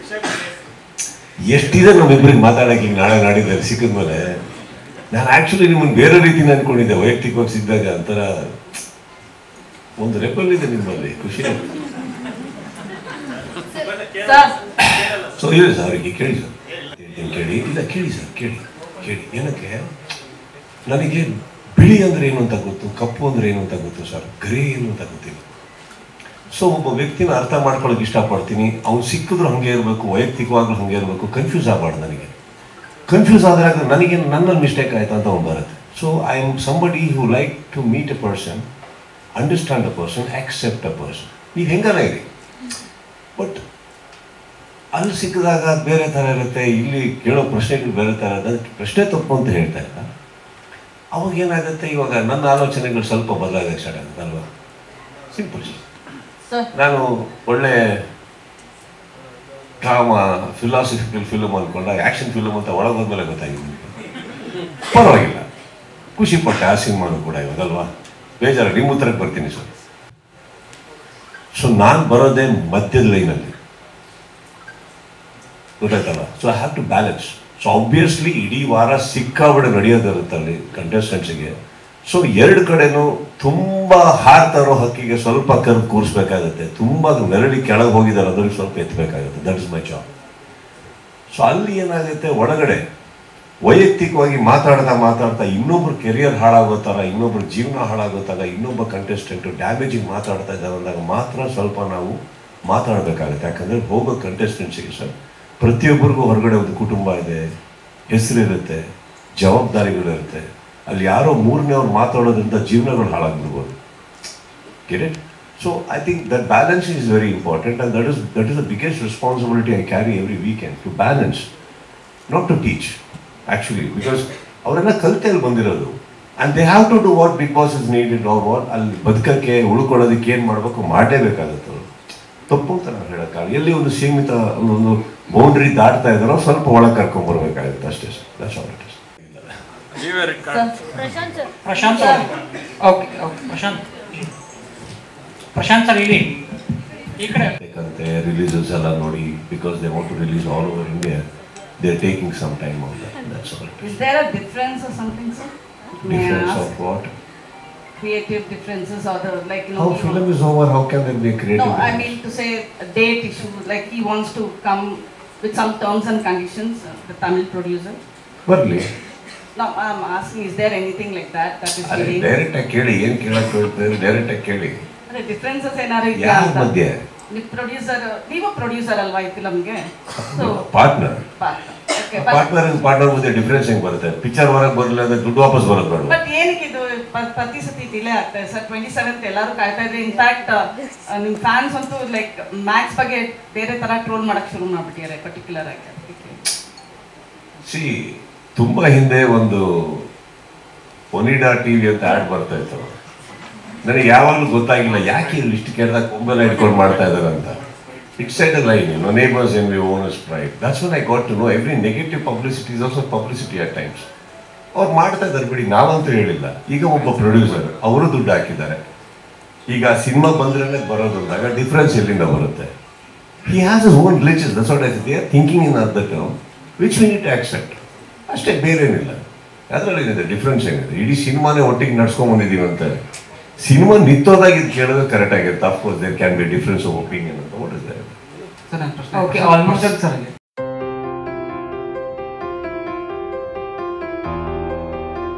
Speaker 1: ಎಷ್ಟಿದೆ ನಮ್ಮಿಬ್ಬರಿಗೆ ಮಾತಾಡಕ್ಕೆ ಈಗ ನಾಳೆ ನಾಡಿದ್ದು ಸಿಕ್ಕಿದ್ಮೇಲೆ. ನಾನು ಆಕ್ಚುಲಿ ನಿಮ್ಮನ್ನು ಬೇರೆ ರೀತಿನ ಅನ್ಕೊಂಡಿದ್ದೆ, ವೈಯಕ್ತಿಕವಾಗಿ ಸಿಕ್ಕಿದಾಗ ಒಂಥರ ಒಂದು ರೆಪಲ್ ಇದೆ ನಿಮ್ಮಲ್ಲಿ, ಖುಷಿ. ಸೊ ಇಲ್ಲ ಸರ್, ಅವರಿಗೆ ಕೇಳಿ ಸರ್, ಕೇಳಿ. ಇಲ್ಲ ಕೇಳಿ ಸರ್, ಕೇಳಿ. ಏನಕ್ಕೆ ನನಗೆ ಬಿಳಿ ಅಂದ್ರೆ ಏನು ಅಂತ ಗೊತ್ತು, ಕಪ್ಪು ಅಂದ್ರೆ ಏನು ಅಂತ ಗೊತ್ತು ಸರ್, ಗ್ರೇ ಏನು ಅಂತ ಗೊತ್ತಿಲ್ಲ. ಸೊ ಒಬ್ಬ ವ್ಯಕ್ತಿನ ಅರ್ಥ ಮಾಡ್ಕೊಳ್ಳೋಕೆ ಇಷ್ಟಪಡ್ತೀನಿ. ಅವ್ನು ಸಿಕ್ಕಿದ್ರು ಹಾಗೆ ಇರಬೇಕು, ವೈಯಕ್ತಿಕವಾಗ್ಲೂ ಹಾಗೆ ಇರಬೇಕು, ಕನ್ಫ್ಯೂಸ್ ಆಗಬಾರ್ದು ನನಗೆ. ಕನ್ಫ್ಯೂಸ್ ಆದರೆ ನನಗೆ ನನ್ನಲ್ಲಿ ಮಿಸ್ಟೇಕ್ ಆಯ್ತು ಅಂತ ಒಂದು ಬರುತ್ತೆ. So I am somebody who like to meet a person, understand a person, accept a person. ನೀವು ಹೆಂಗಾನ ಇರಿ, ಬಟ್ ಅಲ್ಲಿ ಸಿಕ್ಕಿದಾಗ ಬೇರೆ ಥರ ಇರುತ್ತೆ, ಇಲ್ಲಿ ಕೇಳೋ ಪ್ರಶ್ನೆಗಳು ಬೇರೆ ಥರ ಇರುತ್ತೆ. ಅದಕ್ಕೆ ಪ್ರಶ್ನೆ ತಪ್ಪು ಅಂತ ಹೇಳ್ತಾ ಇಲ್ಲ. ಅವಾಗ ಏನಾಗುತ್ತೆ, ಇವಾಗ ನನ್ನ ಆಲೋಚನೆಗಳು ಸ್ವಲ್ಪ ಬದಲಾಗಕ್ಕೆ ಸ್ಟಾರ್ಟ್ ಆಗುತ್ತೆ ಅಲ್ವಾ? ಸಿಂಪಲ್. ನಾನು ಒಳ್ಳೆ ಡ್ರಾಮಾ ಫಿಲಾಸಫಿಕಲ್ ಫಿಲ್ಮ್ ಅಂದ್ಕೊಂಡ ಆ್ಯಕ್ಷನ್ ಫಿಲ್ಮ್ ಅಂತ ಒಳಗೋದ್ಮೇಲೆ ಗೊತ್ತಾಗಿದೆ. ಪರವಾಗಿಲ್ಲ, ಖುಷಿ ಪಟ್ಟೆ ಆ ಸಿನಿಮಾನು ಕೂಡ ಇವಾಗಲ್ವಾ. ಬೇಜಾರು, ನಿಮ್ಮ ಉತ್ತರಕ್ಕೆ ಬರ್ತೀನಿ ಸರ್. ಸೊ ನಾನು ಬರೋದೇ ಮಧ್ಯದ ಲೈನಲ್ಲಿ, ಗೊತ್ತಾಯ್ತಲ್ಲ. So I have to balance. So obviously ಇಡೀ ವಾರ ಸಿಕ್ಕಾಬಿಡ ನಡೆಯೋದಿರುತ್ತೆ ಅಲ್ಲಿ ಕಂಟೆಸ್ಟೆಂಟ್ಸಿಗೆ. ಸೊ ಎರಡು ಕಡೆನೂ ತುಂಬ ಹಾರ್ತಾರೋ ಹಕ್ಕಿಗೆ ಸ್ವಲ್ಪ ಕರ್ದು ಕೂರಿಸ್ಬೇಕಾಗುತ್ತೆ, ತುಂಬ ನೆರಳಿ ಕೆಳಗೆ ಹೋಗಿದ್ದಾರೆ ಅದ್ರಿಗೆ ಸ್ವಲ್ಪ ಎತ್ತಬೇಕಾಗುತ್ತೆ. That is my job. So ಅಲ್ಲಿ ಏನಾಗುತ್ತೆ, ಒಳಗಡೆ ವೈಯಕ್ತಿಕವಾಗಿ ಮಾತಾಡ್ತಾ ಇನ್ನೊಬ್ರು ಕೆರಿಯರ್ ಹಾಳಾಗೋ ಥರ, ಇನ್ನೊಬ್ರ ಜೀವನ ಹಾಳಾಗೋ ಥರ, ಇನ್ನೊಬ್ಬ ಕಂಟೆಸ್ಟೆಂಟು ಡ್ಯಾಮೇಜಿಂಗ್ ಮಾತಾಡ್ತಾ ಇದ್ದಾರೆ ಅಂದಾಗ ಮಾತ್ರ ಸ್ವಲ್ಪ ನಾವು ಮಾತಾಡಬೇಕಾಗುತ್ತೆ. ಯಾಕಂದರೆ ಹೋಗೋ ಕಂಟೆಸ್ಟೆಂಟ್ಸಿಗೆ ಸರ್ ಪ್ರತಿಯೊಬ್ಬರಿಗೂ ಹೊರಗಡೆ ಒಂದು ಕುಟುಂಬ ಇದೆ, ಹೆಸರಿರುತ್ತೆ, ಜವಾಬ್ದಾರಿಗಳಿರುತ್ತೆ. ಅಲ್ಲಿ ಯಾರೋ ಮೂರನೇವ್ರು ಮಾತಾಡೋದ್ರಿಂದ ಜೀವನಗಳು ಹಾಳಾಗ್ಬಿಡ್ಬೋದು. Get it? So I think that balance is very important, and that is the biggest responsibility I carry every weekend, to balance, not to teach actually. Because ಅವರೆಲ್ಲ ಕಲಿತಲ್ಲಿ ಬಂದಿರೋದು, and they have to do what Bigg Boss is needed. ಅವ್ರು ಅಲ್ಲಿ ಬದುಕಕ್ಕೆ ಉಳ್ಕೊಳ್ಳೋದಕ್ಕೆ ಏನು ಮಾಡಬೇಕು ಮಾಡಲೇಬೇಕಾಗುತ್ತೆ. ಅವರು ತಪ್ಪು ಅಂತ ನಾವು ಹೇಳೋಕ್ಕಾಗಲ್ಲ. ಎಲ್ಲಿ ಒಂದು ಸೀಮಿತ ಒಂದು ಬೌಂಡ್ರಿ ದಾಟ್ತಾ ಇದ್ದಾರೋ ಸ್ವಲ್ಪ ಒಳಗೆ ಕರ್ಕೊಂಡ್ಬರ್ಬೇಕಾಗುತ್ತೆ ಅಷ್ಟೇ sir. That's all it is.
Speaker 9: Prashanth sir, okay okay Prashanth sir ಇಲ್ಲಿ ಈ ಕಡೆ
Speaker 1: ಯಾಕಂತೆ ರಿಲೀಸಸ್ ಎಲ್ಲ ನೋಡಿ, because they want to release all over India, they are taking some time on that. That's all.
Speaker 6: Is there a difference or something, sir?
Speaker 1: Difference of what?
Speaker 6: Creative differences or the like.
Speaker 1: How film is over? How can there be a creative?
Speaker 6: No, I mean to say a date issue. Like he wants to come with some terms and conditions. The Tamil producer.
Speaker 1: Barli.
Speaker 6: No, I'm asking, is there anything like that that is really?
Speaker 1: Direct ಕೇಳಿ, ಏನು ಕೇಳಕ್ಕೆ ಹೇಳ್ತಾರೆ, direct ಕೇಳಿ.
Speaker 6: ಅದೇ differences ಏನಾದ್ರು ಇದೆಯಾ
Speaker 1: ಯಾರ
Speaker 6: ಅಂತ?
Speaker 1: ಮಧ್ಯೆ?
Speaker 6: ನೀವು ಪ್ರೊಡ್ಯೂಸರ್ ಅಲ್ವಾ ಈ ಫಿಲಮ್ಗೆ? So
Speaker 1: partner.
Speaker 6: ಓಕೆ,
Speaker 1: ಪಾರ್ಟ್ನರ್ ಮಧ್ಯೆ ಡಿಫರೆನ್ಸ್ ಹೆಂಗ್ ಬರುತ್ತೆ? ಪಿಕ್ಚರ್ ಹೊರಗೆ ಬರಲಿಲ್ಲ ಅಂದ್ರೆ ದುಡ್ಡು ವಾಪಸ್ ಬರೋದು ಬೇಡ.
Speaker 6: ಬಟ್ ಏನಕ್ಕೆ ಇದು ಪ್ರತಿ ಸತಿ ಡಿಲೇ ಆಗ್ತಾ ಇದೆ ಸರ್? 27th ಎಲ್ಲರೂ ಕಾಯ್ತಾ ಇದ್ರೆ. ಇನ್ಫ್ಯಾಕ್ಟ್ ನಿಮ್ಮ ಫ್ಯಾನ್ಸ್ ಅಂತೂ ಲೈಕ್ ಮ್ಯಾಕ್ಸ್ ಬಗ್ಗೆ ಬೇರೆ ತರ ಟ್ರೋಲ್ ಮಾಡಕ್ ಶುರು ಮಾಡ್ಬಿಟ್ಟಿದ್ದಾರೆ ಪರ್ಟಿಕ್ಯುಲರ್ ಆಗಿ.
Speaker 1: ಸಿ ತುಂಬಾ ಹಿಂದೆ ಒಂದು ಒನಿಡಾ ಟಿವಿ ಅಂತ ಆಡ್ ಬರ್ತಾ ಇತ್ತು. ನನಗೆ ಯಾವಾಗಲೂ ಗೊತ್ತಾಗಿಲ್ಲ ಯಾಕೆ ಇಲ್ಲಿ ಇಷ್ಟು ಕೇಳಿದಾಗ ಕೊಂಬೆಲ್ಲ ಇಟ್ಕೊಂಡು ಮಾಡ್ತಾ ಇದ್ದಾರೆ ಅಂತ. It's said a line, you know, neighbors envy, owners pride. That's when I got to know every negative publicity is also publicity at times. ಅವ್ರು ಮಾಡ್ತಾ ಇದ್ದಾರೆ ಬಿಡಿ, ನಾವಂತೂ ಹೇಳಿಲ್ಲ. ಈಗ ಒಬ್ಬ ಪ್ರೊಡ್ಯೂಸರ್, ಅವರು ದುಡ್ಡು ಹಾಕಿದ್ದಾರೆ. ಈಗ ಸಿನಿಮಾ ಬಂದ್ರೆ ಬರೋದ್ರಾಗ ಡಿಫ್ರೆನ್ಸ್ ಎಲ್ಲಿಂದ ಬರುತ್ತೆ? He has his own glitches. That's what I said. They are thinking in other term, which we need to accept. ಅಷ್ಟೇ, ಬೇರೇನಿಲ್ಲ. ಅದರಲ್ಲಿ ಏನಿದೆ ಡಿಫ್ರೆನ್ಸ್ ಏನಿದೆ? ಇಡೀ ಸಿನಿಮಾನೇ ಒಟ್ಟಿಗೆ ನಡ್ಸ್ಕೊಂಡ್ ಬಂದಿದ್ದೀವಿ ಅಂತ. ಸಿನಿಮಾ ನಿಂತೋದಾಗ ಇದು ಕೇಳೋದು ಕರೆಕ್ಟ್ ಆಗಿರುತ್ತೆ. Of course there can be difference of opinion ಅಂತ. What is that?
Speaker 9: Okay, almost sir